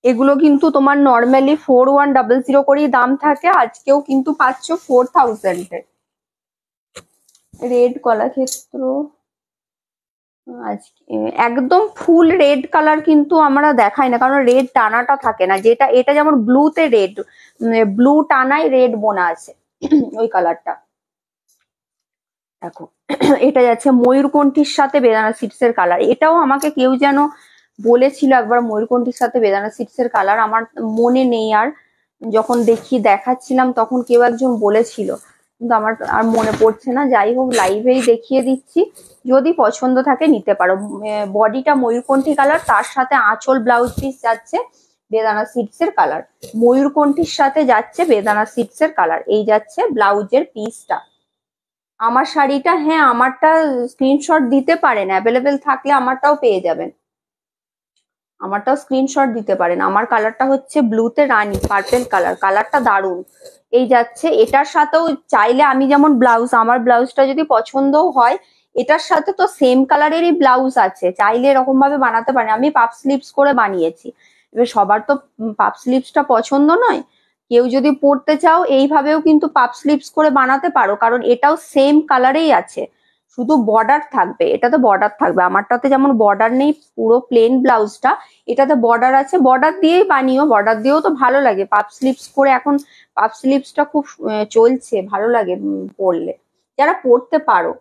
এগুলো কিন্তু তোমার নর্মালি 4100 করেই দাম থাকে, আজকেও কিন্তু পাচ্ছ 4000-এ। রেড কলাক্ষেত্র আজকে একদম ফুল রেড কালার কিন্তু আমরা দেখাই না, কারণ রেড টানাটা থাকে না, যেটা এটা যেমন ব্লুতে রেড, ব্লু টানায় রেড বোনা আছে ওই কালারটা। দেখো এটা যাচ্ছে ময়ূরকণ্ঠীর সাথে বেদানা সিডস এর কালার, এটাও আমাকে কেউ যেন বলেছিল একবার ময়ূরকণ্ঠীর সাথে বেদানা সিডস এর কালার, আমার মনে নেই আর, যখন দেখাচ্ছিলাম তখন কেউ একজন বলেছিল, কিন্তু আমার আর মনে পড়ছে না। যাই হোক লাইভেই দেখিয়ে দিচ্ছি, যদি পছন্দ থাকে নিতে পারো। বডিটা ময়ূরকণ্ঠী কালার, তার সাথে আঁচল ব্লাউজ পিস যাচ্ছে বেদানা সিডস এর কালার, ময়ূরকণ্ঠীর সাথে যাচ্ছে বেদানা সিডস এর কালার, এই যাচ্ছে ব্লাউজের পিসটা। আমার শাড়িটা হ্যাঁ আমারটা স্ক্রিনশট দিতে পারেন, অ্যাভেলেবেল থাকলে আমারটাও পেয়ে যাবেন, আমারটাও স্ক্রিনশট দিতে পারেন। আমার কালারটা হচ্ছে ব্লুতে রানী পার্পেল কালার, কালারটা দারুণ। এই যাচ্ছে এটার সাথেও চাইলে আমি যেমন ব্লাউজ, আমার ব্লাউজটা যদি পছন্দও হয়, এটার সাথে তো সেম কালারেরই ব্লাউজ আছে, চাইলে এরকম ভাবে বানাতে পারেন। আমি পাপ স্লিভস করে বানিয়েছি, এবার সবার তো পাপ স্লিভসটা পছন্দ নয়, কেউ যদি পরতে চাও এইভাবেও কিন্তু পাপ স্লিভস করে বানাতে পারো, কারণ এটাও সেম কালারেই আছে, শুধু বর্ডার থাকবে, এটাতে বর্ডার থাকবে, আমারটাতে যেমন বর্ডার নেই, পুরো প্লেন ব্লাউজটা, এটাতে বর্ডার আছে, বর্ডার দিয়েই বানিও, বর্ডার দিয়েও তো ভালো লাগে পাপ স্লিভস করে, এখন পাপ স্লিভসটা খুব চলছে, ভালো লাগে পরলে, যারা পরতে পারো।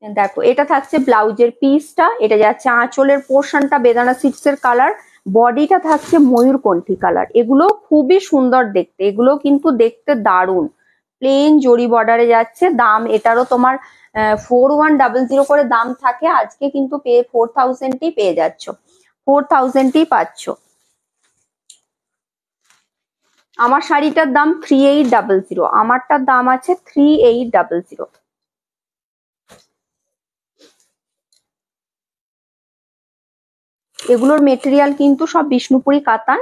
দেখো এটা থাকছে ব্লাউজের পিসটা, এটা যাচ্ছে আঁচলের পোর্শনটা বেদানা সিডস এর কালার, বডিটা থাকছে ময়ূরকণ্ঠী কালার, এগুলো খুবই সুন্দর দেখতে, এগুলো কিন্তু দেখতে দারুণ, প্লেন জরি বর্ডারে যাচ্ছে। দাম এটারও তোমার 4100 করে দাম থাকে, আজকে কিন্তু 4000-ই পেয়ে যাচ্ছ, 4000-ই পাচ্ছ। আমার শাড়িটার দাম 3800, আমারটার দাম আছে 3800। এগুলোর মেটেরিয়াল কিন্তু সব বিষ্ণুপুরি কাতান,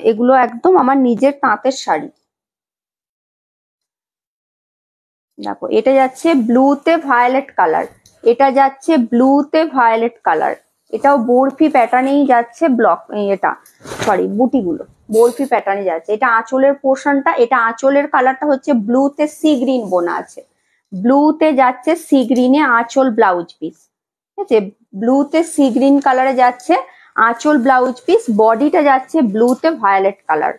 এগুলো একদম আমার নিজের তাঁতের শাড়ি। দেখো এটা যাচ্ছে ব্লুতে ভায়োলেট কালার, এটা যাচ্ছে ব্লুতে ভায়োলেট কালার, এটাও বরফি প্যাটার্নেই যাচ্ছে, ব্লক এটা সরি বুটিগুলো বরফি প্যাটার্নে যাচ্ছে। এটা আঁচলের পোর্শনটা, এটা আঁচলের কালারটা হচ্ছে ব্লুতে সি গ্রিন বোনা আছে, ব্লুতে যাচ্ছে সি গ্রিনে আঁচল ব্লাউজ পিস, ঠিক আছে, ব্লুতে সি গ্রিন কালারে যাচ্ছে আঁচল ব্লাউজ পিস, বডিটা যাচ্ছে ব্লুতে ভায়োলেট কালার,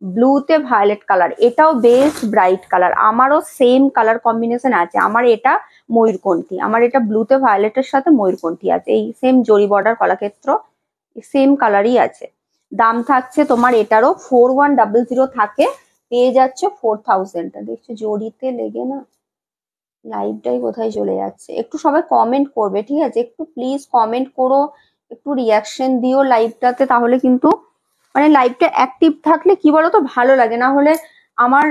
ব্লুতে ভায়োলেট কালার, এটাও বেশ ব্রাইট কালার, আমারও সেম কালার কম্বিনেশন আছে, আমার এটা ময়ূরকণ্ঠী, আমার এটা ব্লুতে ভায়োলেটের সাথে ময়ূরকণ্ঠী আছে, এই সেম জরি বর্ডার কলাক্ষেত্র সেম কালারই আছে। দাম থাকছে তোমার এটারও 4100 থাকে, পেয়ে যাচ্ছে 4000। দেখছো জরিতে লেগে না লাইভটাই কোথায় চলে যাচ্ছে, একটু সবাই কমেন্ট করবে ঠিক আছে, একটু প্লিজ কমেন্ট করো, একটু রিয়াকশন দিও লাইভটাতে, তাহলে কিন্তু মানে লাইভটা অ্যাক্টিভ থাকলে কি বলতো ভালো লাগে, না হলে আমার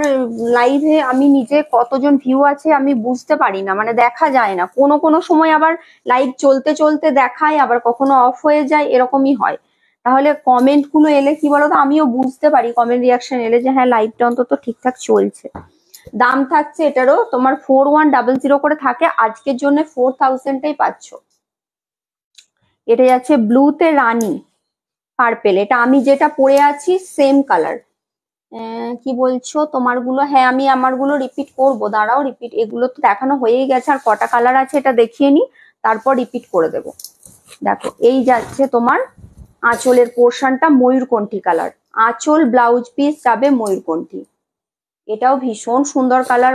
লাইভে আমি নিজে কতজন ভিউ আছে আমি বুঝতে পারি না, মানে দেখা যায় না, কোনো কোনো সময় আবার লাইভ চলতে চলতে দেখায়, আবার কখনো অফ হয়ে যায়, এরকমই হয়। তাহলে কমেন্ট গুলো এলে কি বলতো আমিও বুঝতে পারি, কমেন্ট রিয়াকশন এলে যে হ্যাঁ লাইভটা অন্তত ঠিকঠাক চলছে। দাম থাকছে এটারও তোমার 4100 করে থাকে, আজকের জন্য 4000-টাই পাচ্ছ। এটা যাচ্ছে ব্লুতে রানী পার্পেল, এটা আমি যেটা পরে আছি সেম কালার। কি বলছো তোমার গুলো? হ্যাঁ আমি আমার গুলো রিপিট করবো, দাঁড়াও রিপিট, এগুলো তো দেখানো হয়েই গেছে, আর কটা কালার আছে এটা দেখিয়ে নি, তারপর রিপিট করে দেবো। দেখো এই যাচ্ছে তোমার আঁচলের পোর্শনটা ময়ূরকণ্ঠী কালার, আঁচল ব্লাউজ পিস যাবে ময়ূরকণ্ঠী। এটাও ভীষণ সুন্দর কালার।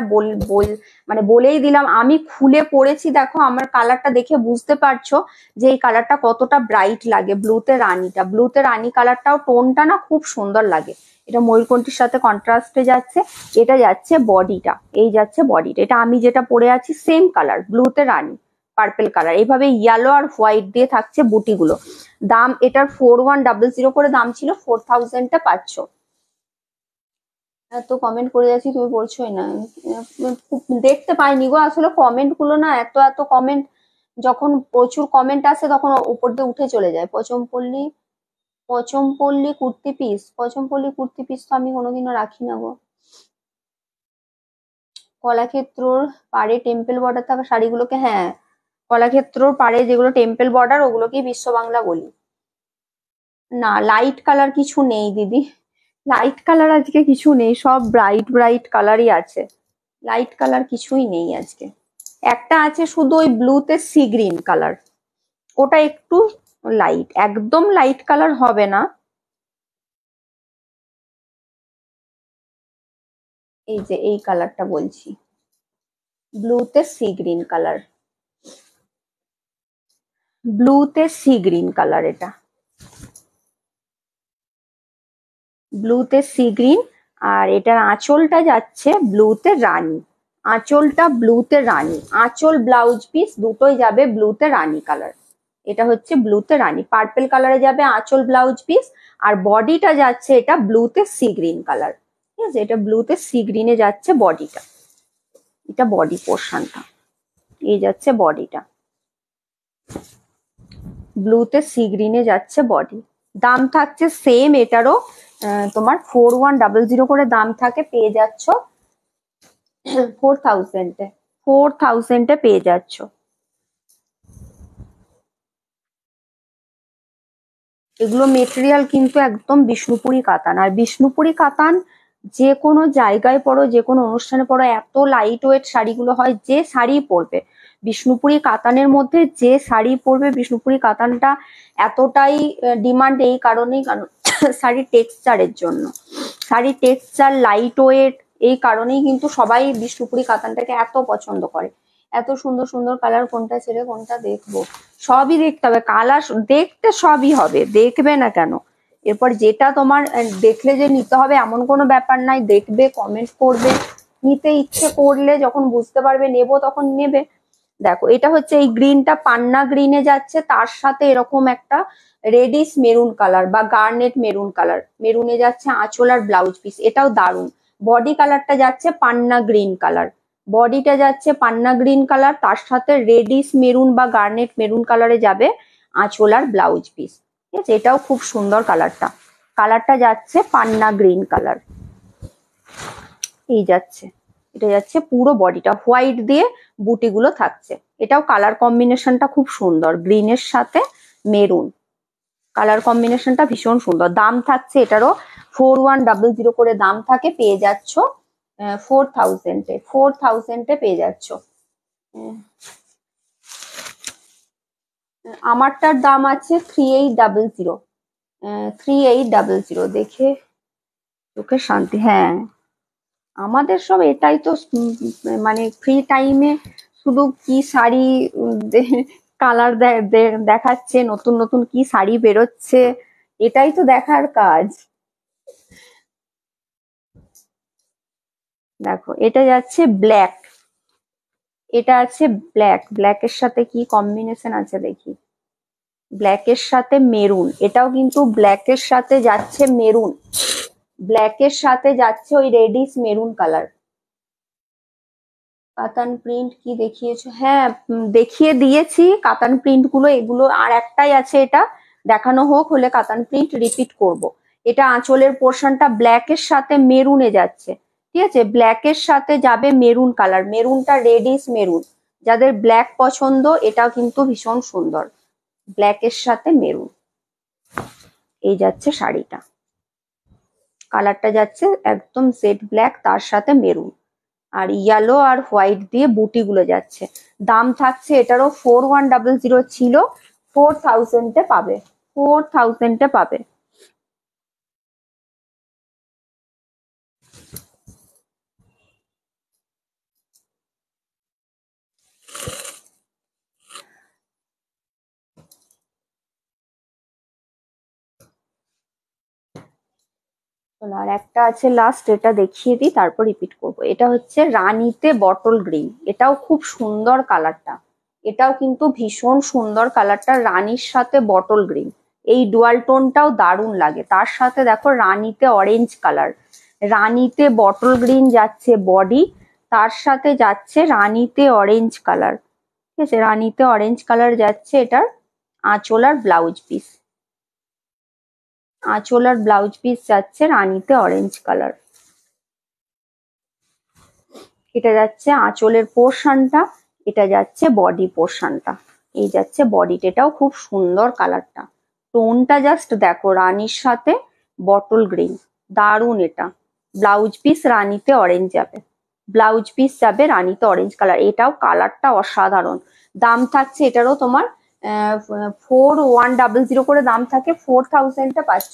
মানে বলেই দিলাম, আমি খুলে পড়েছি, দেখো আমার কালারটা দেখে বুঝতে পারছো যে এই কালারটা কতটা ব্রাইট লাগে। ব্লুতে রানী কালারটাও টোনটা না খুব সুন্দর লাগে। এটা ময়ূরকণ্ঠীর সাথে কন্ট্রাস্টে যাচ্ছে। এটা যাচ্ছে বডিটা, এই যাচ্ছে বডিটা। এটা আমি যেটা পরে আছি সেম কালার, ব্লুতে রানী পার্পেল কালার। এইভাবে ইয়েলো আর হোয়াইট দিয়ে থাকছে বুটিগুলো। দাম এটার 4100 করে দাম ছিল, 4000 পাচ্ছ। এত কমেন্ট করে যাচ্ছি, তুমি পড়ছোই না। দেখতে পাইনি গো আসলে কমেন্ট গুলো না, এত এত কমেন্ট। যখন প্রচুর কমেন্ট আসে তখন উপর দিয়ে উঠে চলে যায়। পচমপল্লী কুর্তি পিস তো আমি কোনোদিনও রাখি না গো। কলাক্ষেত্রর পাড়ে টেম্পল বর্ডার থাকা শাড়িগুলোকে, হ্যাঁ কলাক্ষেত্রর পাড়ে যেগুলো টেম্পল বর্ডার ওগুলোকেই বিশ্ব বাংলা বলি। না লাইট কালার কিছু নেই দিদি, লাইট কালার আজকে কিছু নেই, সব ব্রাইট ব্রাইট কালারই আছে। লাইট কালার কিছুই নেই আজকে। একটা আছে শুধু ওই ব্লুতে সি গ্রিন কালার, ওটা একটু লাইট, একদম লাইট কালার হবে না। এই যে এই কালারটা বলছি, ব্লুতে সি গ্রিন কালার, ব্লুতে সি গ্রিন কালার, এটা ব্লুতে সি গ্রিন। আর এটার আঁচলটা যাচ্ছে ব্লুতে রানী, আঁচলটা ব্লুতে রানী, আঁচল ব্লাউজ পিস দুটোই যাবে ব্লুতে রানী কালার। এটা হচ্ছে ব্লুতে রানী, পার্পেল কালারে যাবে আঁচল ব্লাউজ পিস। আর বডিটা যাচ্ছে এটা ব্লুতে সি গ্রিন কালার। ঠিক আছে, এটা ব্লুতে সি গ্রিনে যাচ্ছে বডিটা, এটা বডি পোর্শনটা, এই যাচ্ছে বডিটা, ব্লুতে সি গ্রিনে যাচ্ছে বডি। দাম থাকছে সেম এটারও, তোমার 4100 করে দাম থাকে, পেয়ে যাচ্ছ 4000 পেয়ে যাচ্ছ। এগুলো মেটেরিয়াল কিন্তু একদম বিষ্ণুপুরি কাতান। আর বিষ্ণুপুরি কাতান যে কোনো জায়গায় পড়ো, যে কোনো অনুষ্ঠানে পড়ো, এত লাইট ওয়েট শাড়িগুলো হয়, যে শাড়ি পরবে বিষ্ণুপুরি কাতানের মধ্যে যে শাড়ি পরবে, বিষ্ণুপুরি কাতানটা এতটাই ডিমান্ড এই কারণেই, কারণ শাড়ির টেক্সচারের জন্য, শাড়ির টেক্সচার লাইট ওয়েট, এই কারণেই কিন্তু সবাই বিষ্ণুপুরি কাতানটাকে এত পছন্দ করে। এত সুন্দর সুন্দর কালার, কোনটা ছেড়ে কোনটা দেখবো, সবই দেখতে হবে। কালার দেখতে সবই হবে, দেখবে না কেন। এরপর যেটা তোমার দেখলে যে নিতে হবে এমন কোনো ব্যাপার নাই, দেখবে কমেন্ট করবে, নিতে ইচ্ছে করলে যখন বুঝতে পারবে নেবো তখন নেবে। দেখো এটা হচ্ছে এই গ্রিনটা পান্না গ্রিনে যাচ্ছে, তার সাথে এরকম একটা রেডিশ মেরুন কালার বা গার্নেট মেরুন কালার, মেরুনে যাচ্ছে আঁচল আর ব্লাউজ পিস, এটাও দারুণ। বডি কালারটা যাচ্ছে পান্না গ্রিন কালার, বডিটা যাচ্ছে পান্না গ্রিন কালার, তার সাথে রেডিশ মেরুন বা গার্নেট মেরুন কালারে যাবে আঁচল আর ব্লাউজ পিস। ঠিক আছে, এটাও খুব সুন্দর কালারটা, কালারটা যাচ্ছে পান্না গ্রিন কালার, এই যাচ্ছে, এটা যাচ্ছে পুরো বডিটা হোয়াইট দিয়ে বুটিগুলো থাকছে। এটাও কালার কম্বিনেশনটা খুব সুন্দর, গ্রিনের সাথে মেরুন কালার কম্বিনেশনটা ভীষণ সুন্দর। দাম থাকছে এটারও 4100 করে দাম থাকে, পেয়ে যাচ্ছ 4000 পেয়ে যাচ্ছ। আমারটার দাম আছে 3800, 3800 দেখে চোখের শান্তি। হ্যাঁ আমাদের সব এটাই তো, মানে ফ্রি টাইমে শুধু কি শাড়ি কালার দেখাচ্ছে, নতুন নতুন কি শাড়ি বেরোচ্ছে, এটাই তো দেখার কাজ। দেখো এটা যাচ্ছে ব্ল্যাক, এটা আছে ব্ল্যাক, ব্ল্যাকের সাথে কি কম্বিনেশন আছে দেখি, ব্ল্যাকের সাথে মেরুন, এটাও কিন্তু ব্ল্যাকের সাথে যাচ্ছে মেরুন, ব্ল্যাকের সাথে যাচ্ছে ওই রেডিশ মেরুন কালার। কাতান প্রিন্ট কি দেখিয়েছো? হ্যাঁ দেখিয়ে দিয়েছি কাতান প্রিন্ট গুলো, এগুলো আর একটাই আছে, এটা দেখানো হোক, হলে কাতান প্রিন্ট রিপিট করব। এটা আঁচলের পোর্শনটা ব্ল্যাকের সাথে মেরুনে যাচ্ছে। ঠিক আছে, ব্ল্যাকের সাথে যাবে মেরুন কালার, মেরুনটা রেডিশ মেরুন, যাদের ব্ল্যাক পছন্দ এটাও কিন্তু ভীষণ সুন্দর, ব্ল্যাকের সাথে মেরুন, এই যাচ্ছে শাড়িটা, কালারটা যাচ্ছে একদম জেড ব্ল্যাক, তার সাথে মেরুন আর ইয়েলো আর হোয়াইট দিয়ে বুটি গুলো যাচ্ছে। দাম থাকছে এটারও 4100 ছিল, 4000 পাবে, 4000 পাবে। আর একটা আছে লাস্ট, এটা দেখিয়ে দিই তারপর রিপিট করব। এটা হচ্ছে রানীতে বটল গ্রিন, এটাও খুব সুন্দর কালারটা, এটাও কিন্তু ভীষণ সুন্দর কালারটা, রানীর সাথে বটল গ্রিন, এই ডুয়াল টোনটাও দারুণ লাগে। তার সাথে দেখো রানীতে অরেঞ্জ কালার, রানীতে বটল গ্রিন যাচ্ছে বডি, তার সাথে যাচ্ছে রানীতে অরেঞ্জ কালার, ঠিক আছে, রানীতে অরেঞ্জ কালার যাচ্ছে এটার আঁচল আর ব্লাউজ পিস, আঁচল আর ব্লাউজ পিস যাচ্ছে রানীতে অরেঞ্জ কালার। এটা যাচ্ছে আঁচলের পোর্শনটা, এটা যাচ্ছে বডি পোর্শনটা, এই যাচ্ছে বডিটা, এটাও খুব সুন্দর কালারটা, টোনটা জাস্ট দেখো, রানীর সাথে বটল গ্রিন, দারুন এটা। ব্লাউজ পিস রানীতে অরেঞ্জ যাবে, ব্লাউজ পিস যাবে রানীতে অরেঞ্জ কালার, এটাও কালারটা অসাধারণ। দাম থাকছে এটারও তোমার 4100 করে দাম থাকে, 4000-এ পাচ্ছ,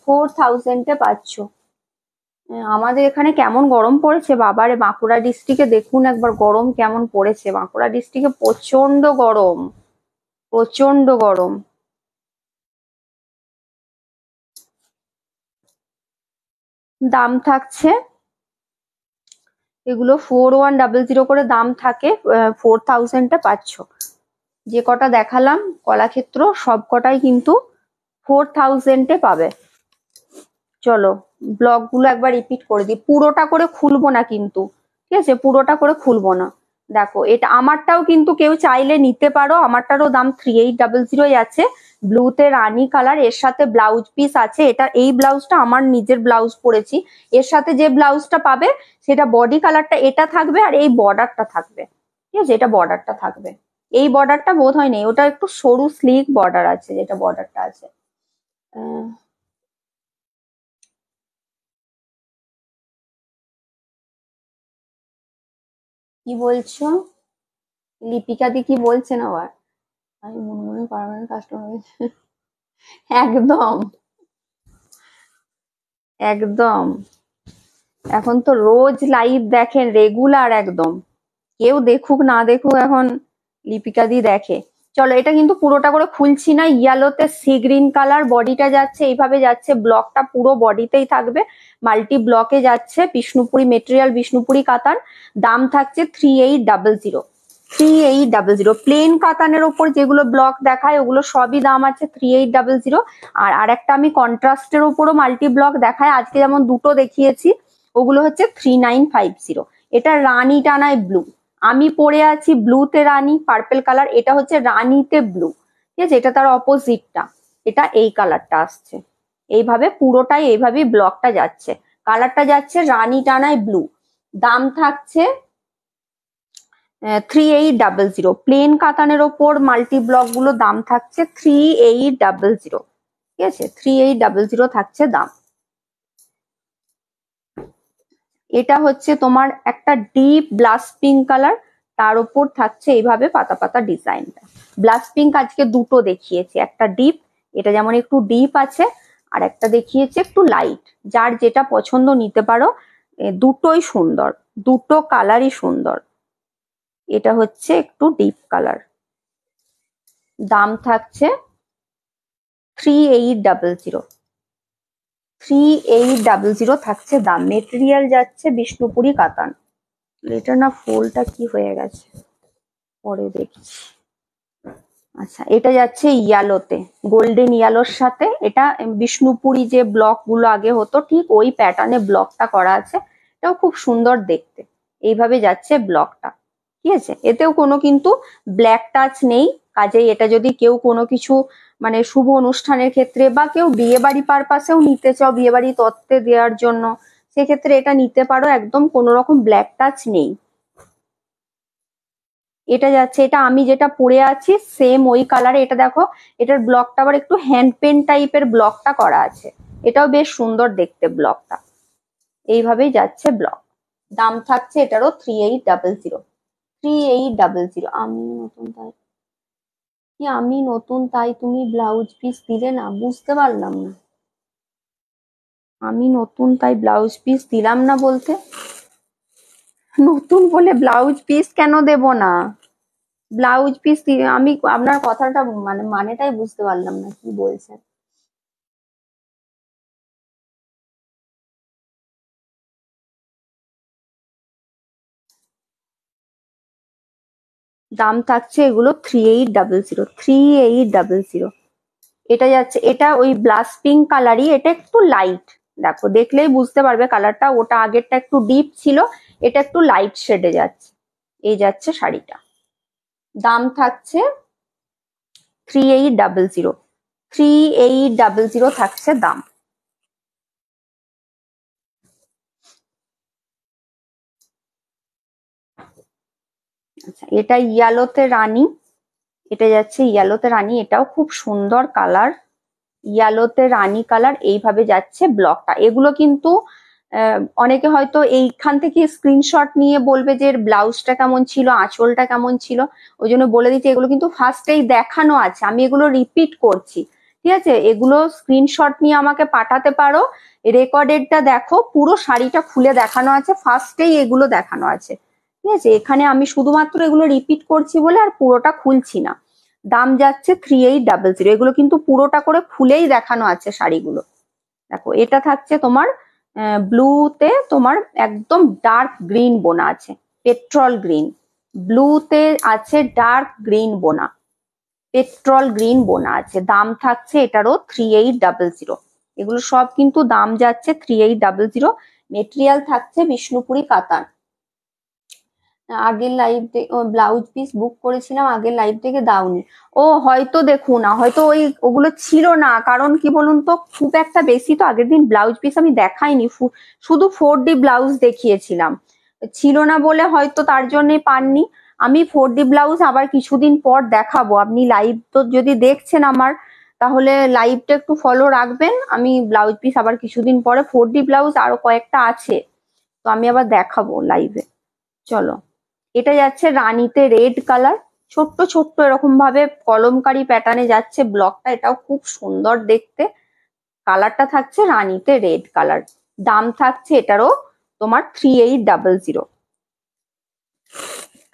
4000-এ পাচ্ছ। আমাদের এখানে কেমন গরম পড়েছে বাবারে, বাঁকুড়া ডিস্ট্রিক্টে দেখুন একবার গরম কেমন পড়েছে, বাঁকুড়া ডিস্ট্রিক্টে প্রচন্ড গরম, প্রচন্ড গরম। দাম থাকছে এগুলো 4100 করে দাম থাকে, 4000-এ পাচ্ছ। যে কটা দেখালাম কলাক্ষেত্র সব কটাই কিন্তু 4000-এ পাবে। চলো ব্লগ গুলো একবার রিপিট করে দিই, পুরোটা করে খুলবো না কিন্তু, ঠিক আছে, পুরোটা করে খুলবো না। দেখো এটা আমারটাও কিন্তু কেউ চাইলে নিতে পারো, আমারটারও দাম 3800 আছে, ব্লুতে রানী কালার, এর সাথে ব্লাউজ পিস আছে, এটা এই ব্লাউজটা আমার নিজের ব্লাউজ পরেছি, এর সাথে যে ব্লাউজটা পাবে সেটা বডি কালারটা এটা থাকবে, আর এই বর্ডারটা থাকবে, ঠিক আছে, এটা বর্ডারটা থাকবে, এই বর্ডারটা বোধ হয় নেই, ওটা একটু সরু স্লিক বর্ডার আছে, যেটা বর্ডারটা আছে। কি বলছো লিপিকা দি, কি বলছেন আবার? আমি মনে মনে পার্মানেন্ট কাস্টমার, একদম একদম, এখন তো রোজ লাইভ দেখেন রেগুলার একদম, কেউ দেখুক না দেখুক এখন লিপিকা দি দেখে। চলো এটা কিন্তু পুরোটা করে খুলছি না, ইয়েলোতে সি গ্রিন কালার, বডিটা যাচ্ছে এইভাবে যাচ্ছে, ব্লকটা পুরো বডিতেই থাকবে, মাল্টি ব্লকে যাচ্ছে, বিষ্ণুপুরি মেটেরিয়াল, বিষ্ণুপুরি কাতান, দাম থাকছে 3800, 3800। প্লেন কাতানের ওপর যেগুলো ব্লক দেখায় ওগুলো সবই দাম আছে 3800। আর আরেকটা আমি কন্ট্রাস্টের ওপরও মাল্টি ব্লক দেখায়, আজকে যেমন দুটো দেখিয়েছি, ওগুলো হচ্ছে 3950। এটা রানী টানায় ব্লু, আমি পরে আছি ব্লুতে রানী পার্পেল কালার, এটা হচ্ছে রানীতে ব্লু, ঠিক আছে, এটা তার অপোজিটটা, এটা এই কালারটা আসছে, এইভাবে পুরোটাই এইভাবেই ব্লকটা যাচ্ছে, কালারটা যাচ্ছে রানী টানায় ব্লু। দাম থাকছে 3800, প্লেন কাতানের ওপর মাল্টি ব্লক গুলো দাম থাকছে 3800, ঠিক আছে, 3800 থাকছে দাম। এটা হচ্ছে তোমার একটা ডিপ ব্লাশ পিঙ্ক কালার, তার উপর থাকছে এইভাবে পাতা পাতা ডিজাইনটা, ব্লাশ পিঙ্ক আজকে দুটো দেখিয়েছি, একটা ডিপ, এটা যেমন একটু ডিপ আছে, আর একটা দেখিয়েছি একটু লাইট, যার যেটা পছন্দ নিতে পারো, দুটোই সুন্দর, দুটো কালারই সুন্দর। এটা হচ্ছে একটু ডিপ কালার, দাম থাকছে 3800, 3800 থাকছে দাম, মেটেরিয়াল যাচ্ছে বিষ্ণুপুরি কাতান। এটা না ফুলটা কি হয়ে গেছে, পরে দেখছি। আচ্ছা এটা যাচ্ছে ইয়ালোতে, গোল্ডেন ইয়ালোর সাথে, এটা বিষ্ণুপুরি যে ব্লক গুলো আগে হতো ঠিক ওই প্যাটার্নে ব্লকটা করা আছে, এটাও খুব সুন্দর দেখতে, এইভাবে যাচ্ছে ব্লকটা, ঠিক আছে, এতেও কোনো কিন্তু ব্ল্যাক টাচ নেই, কাজেই এটা যদি কেউ কোনো কিছু মানে শুভ অনুষ্ঠানের ক্ষেত্রে বা কেউ বিয়ে বাড়ি পারপাসেও নিতে চাও, বিয়ে বাড়ি তত্ত্বে দেওয়ার জন্য, সেক্ষেত্রে এটা নিতে পারো, একদম কোনো রকম ব্ল্যাক টাচ নেই। এটা যাচ্ছে, এটা আমি যেটা পরে আছি সেম ওই কালারে, এটা দেখো, এটার ব্লকটা আবার একটু হ্যান্ড পেন টাইপের ব্লকটা করা আছে, এটাও বেশ সুন্দর দেখতে ব্লকটা, এইভাবেই যাচ্ছে ব্লক। দাম থাকছে এটারও 3800, 3800। আমি নতুন তাই, কি আমি নতুন তাই তুমি ব্লাউজ পিস দিলে না, বুঝতে পারলাম না, আমি নতুন তাই ব্লাউজ পিস দিলাম না বলতে, নতুন বলে ব্লাউজ পিস কেন দেব না, ব্লাউজ পিস আমি আপনার কথাটা মানেটাই বুঝতে পারলাম না কি বলছেন। দাম থাকছে এগুলো 3800, 3800। এটা যাচ্ছে, এটা ওই ব্লাশ পিঙ্ক কালারই, এটা একটু লাইট, দেখো দেখলেই বুঝতে পারবে কালারটা, ওটা আগেরটা একটু ডিপ ছিল, এটা একটু লাইট শেডে যাচ্ছে। এই যাচ্ছে শাড়িটা, দাম থাকছে 3800, 3800 থাকছে দাম। আচ্ছা, এটা ইয়েলোতে রানী, এটা যাচ্ছে ইয়েলোতে রানী, এটাও খুব সুন্দর কালার, ইয়েলোতে রানী কালার, এইভাবে যাচ্ছে ব্লকটা। এগুলো কিন্তু অনেকে হয়তো এইখান থেকে স্ক্রিনশট নিয়ে বলবে যে এর ব্লাউজটা কেমন ছিল, আঁচলটা কেমন ছিল, ওই জন্য বলে দিচ্ছি এগুলো কিন্তু ফার্স্টেই দেখানো আছে, আমি এগুলো রিপিট করছি, ঠিক আছে? এগুলো স্ক্রিনশট নিয়ে আমাকে পাঠাতে পারো, রেকর্ডেডটা দেখো, পুরো শাড়িটা খুলে দেখানো আছে, ফার্স্টেই এগুলো দেখানো আছে, ঠিক আছে? এখানে আমি শুধুমাত্র এগুলো রিপিট করছি বলে আর পুরোটা খুলছি না। দাম যাচ্ছে 3800, এগুলো কিন্তু পুরোটা করে খুলেই দেখানো আছে শাড়িগুলো। দেখো এটা থাকছে তোমার ব্লুতে, তোমার একদম ডার্ক গ্রিন বোনা আছে, পেট্রোল গ্রিন, ব্লুতে আছে ডার্ক গ্রিন বোনা, পেট্রোল গ্রিন বোনা আছে। দাম থাকছে এটারও 3800। এগুলো সব কিন্তু দাম যাচ্ছে 3800। মেটেরিয়াল থাকছে বিষ্ণুপুরি কাতান। আগের লাইভ ব্লাউজ পিস বুক করেছিলাম, আগের লাইভ থেকে দাওনি। ও হয়তো দেখুন না, হয়তো ওগুলো ছিল না, কারণ কি বলুন তো, খুব একটা বেশি তো আগের দিন ব্লাউজ পিস আমি দেখাইনি, শুধু 4D ব্লাউজ দেখিয়েছিলাম, ছিল না বলে হয়তো তার জন্যই পাননি। আমি 4D ব্লাউজ আবার কিছুদিন পর দেখাবো, আপনি লাইভ তো যদি দেখছেন আমার, তাহলে লাইভটা একটু ফলো রাখবেন, আমি ব্লাউজ পিস আবার কিছুদিন পরে 4D ব্লাউজ আরো কয়েকটা আছে, তো আমি আবার দেখাবো লাইভে। চলো, এটা যাচ্ছে রানীতে রেড কালার, ছোট্ট ছোট্ট এরকম ভাবে কলমকারি প্যাটার্নে যাচ্ছে ব্লকটা, এটাও খুব সুন্দর দেখতে, কালারটা থাকছে রানীতে রেড কালার। দাম থাকছে এটারও তোমার 3800,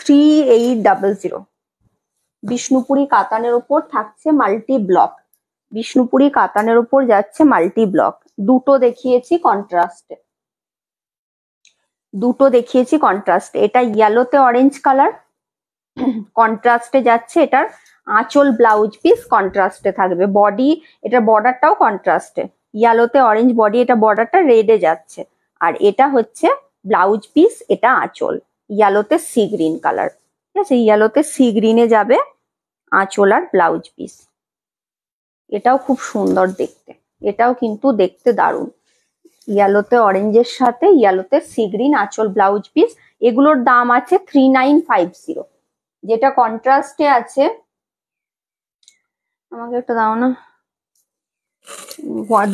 3800। বিষ্ণুপুরি কাতানের উপর থাকছে মাল্টি ব্লক, বিষ্ণুপুরি কাতানের উপর যাচ্ছে মাল্টি ব্লক। দুটো দেখিয়েছি কন্ট্রাস্টে, দুটো দেখিয়েছি কন্ট্রাস্টে। এটা ইয়েলোতে অরেঞ্জ কালার, কন্ট্রাস্টে যাচ্ছে, এটার আঁচল ব্লাউজ পিস কন্ট্রাস্টে থাকবে, বডি, এটা বর্ডারটাও কন্ট্রাস্টে, ইয়েলোতে অরেঞ্জ বডি, এটা বর্ডারটা রেডে যাচ্ছে, আর এটা হচ্ছে ব্লাউজ পিস, এটা আঁচল ইয়েলোতে সি গ্রিন কালার, ঠিক আছে? ইয়েলোতে সি গ্রিনে যাবে আঁচল আর ব্লাউজ পিস, এটাও খুব সুন্দর দেখতে, এটাও কিন্তু দেখতে দারুণ, ইয়েলোতে অরেঞ্জের সাথে ইয়েলোতে সি গ্রিন আঁচল ব্লাউজ পিস। এগুলোর দাম আছে 3950। যেটা কন্ট্রাস্টে আছে, আমাকে একটা দাও না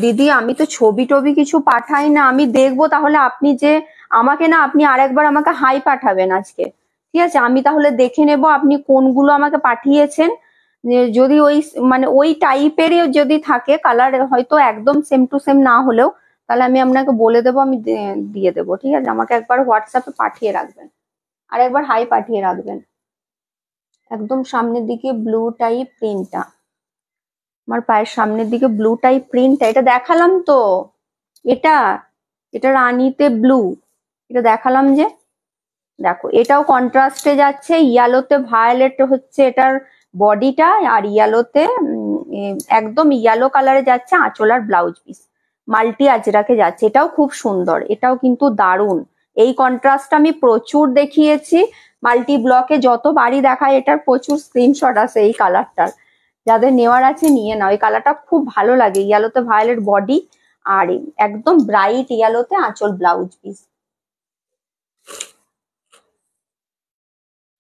দিদি, আমি তো ছবি টবি কিছু পাঠাই না, আমি দেখবো তাহলে, আপনি যে আমাকে না, আপনি আরেকবার আমাকে হাই পাঠাবেন আজকে, ঠিক আছে? আমি তাহলে দেখে নেব আপনি কোনগুলো আমাকে পাঠিয়েছেন, যদি ওই মানে ওই টাইপেরই যদি থাকে কালার, হয়তো একদম সেম টু সেম না হলেও, তাহলে আমি আপনাকে বলে দেবো, আমি দিয়ে দেবো, ঠিক আছে? আমাকে একবার হোয়াটসঅ্যাপে পাঠিয়ে রাখবেন, আর একবার হাই পাঠিয়ে রাখবেন। একদম সামনের দিকে ব্লু টাইপ প্রিন্টটা, আমার পায়ের সামনের দিকে ব্লু টাইপ প্রিন্টটা, এটা দেখালাম তো, এটা, এটা রানীতে ব্লু, এটা দেখালাম যে, দেখো এটাও কন্ট্রাস্টে যাচ্ছে, ইয়েলোতে ভায়োলেট হচ্ছে এটার বডিটা, আর ইয়েলোতে একদম ইয়েলো কালারে যাচ্ছে আঁচল আর ব্লাউজ পিস, মাল্টি আজরাকে যাচ্ছে, এটাও খুব সুন্দর, এটাও কিন্তু দারুণ। এই কন্ট্রাস্ট আমি প্রচুর দেখিয়েছি, মাল্টি ব্লকে যত বাড়ি দেখায় এটার প্রচুর স্ক্রিনশট আছে এই কালারটার, যাদের নেওয়ার আছে নিয়ে নাও, এই কালারটা খুব ভালো লাগে, ইয়েলোতে ভায়োলেট বডি, আর একদম ব্রাইট ইয়েলোতে আঁচল ব্লাউজ পিস।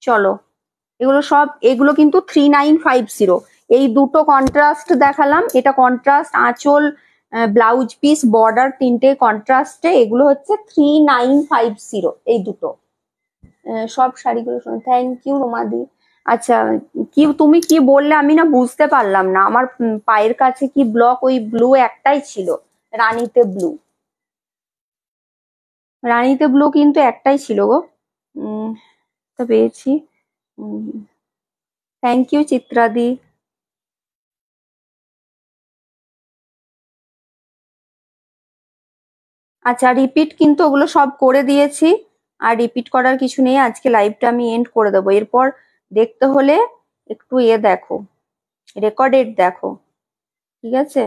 চলো, এগুলো সব, এগুলো কিন্তু 3950। এই দুটো কন্ট্রাস্ট দেখালাম, এটা কন্ট্রাস্ট আঁচল ব্লাউজ পিস বর্ডার তিনটে কন্ট্রাস্টে, এগুলো হচ্ছে 3950 এই দুটো। সব শাড়িগুলো, থ্যাংক ইউ রোমাদি। আচ্ছা, কি তুমি কি বললে আমি না বুঝতে পারলাম না, আমার পায়ের কাছে কি ব্লক, ওই ব্লু একটাই ছিল, রানীতে ব্লু, রানীতে ব্লু কিন্তু একটাই ছিল গো, তা পেয়েছি। থ্যাংক ইউ চিত্রাদি। আচ্ছা, রিপিট কিন্তু ওগুলো সব করে দিয়েছি, আর রিপিট করার কিছু নেই, আজকে লাইভটা আমি এন্ড করে দেবো, এরপর দেখতে হলে একটু দেখো, রেকর্ডেড দেখো, ঠিক আছে?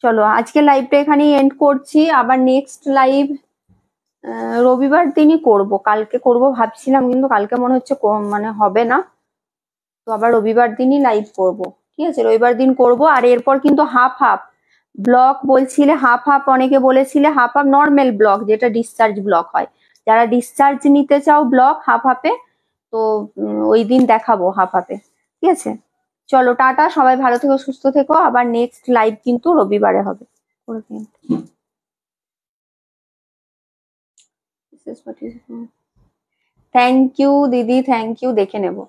চলো আজকে লাইভটা এখানেই এন্ড করছি, আবার নেক্সট লাইভ রবিবার দিনই করব, কালকে করব ভাবছিলাম কিন্তু কালকে মনে হচ্ছে মানে হবে না, তো আবার রবিবার দিনই লাইভ করব, ঠিক আছে? রবিবার দিন করব। আর এরপর কিন্তু হাফ হাফ ব্লক বলছিলে, হাফ হাফ অনেকে বলেছিলে, হাফ হাফ নর্মাল ব্লক যেটা ডিসচার্জ ব্লক হয়, যারা ডিসচার্জ নিতে চাও ব্লক হাফ হাফে, তো ওই দিন দেখাবো হাফ হাফে, ঠিক আছে? চলো টাটা, সবাই ভালো থেকো, সুস্থ থেকো, আবার নেক্সট লাইভ কিন্তু রবিবারে হবে। থ্যাংক ইউ দিদি, থ্যাংক ইউ, দেখে নেবো।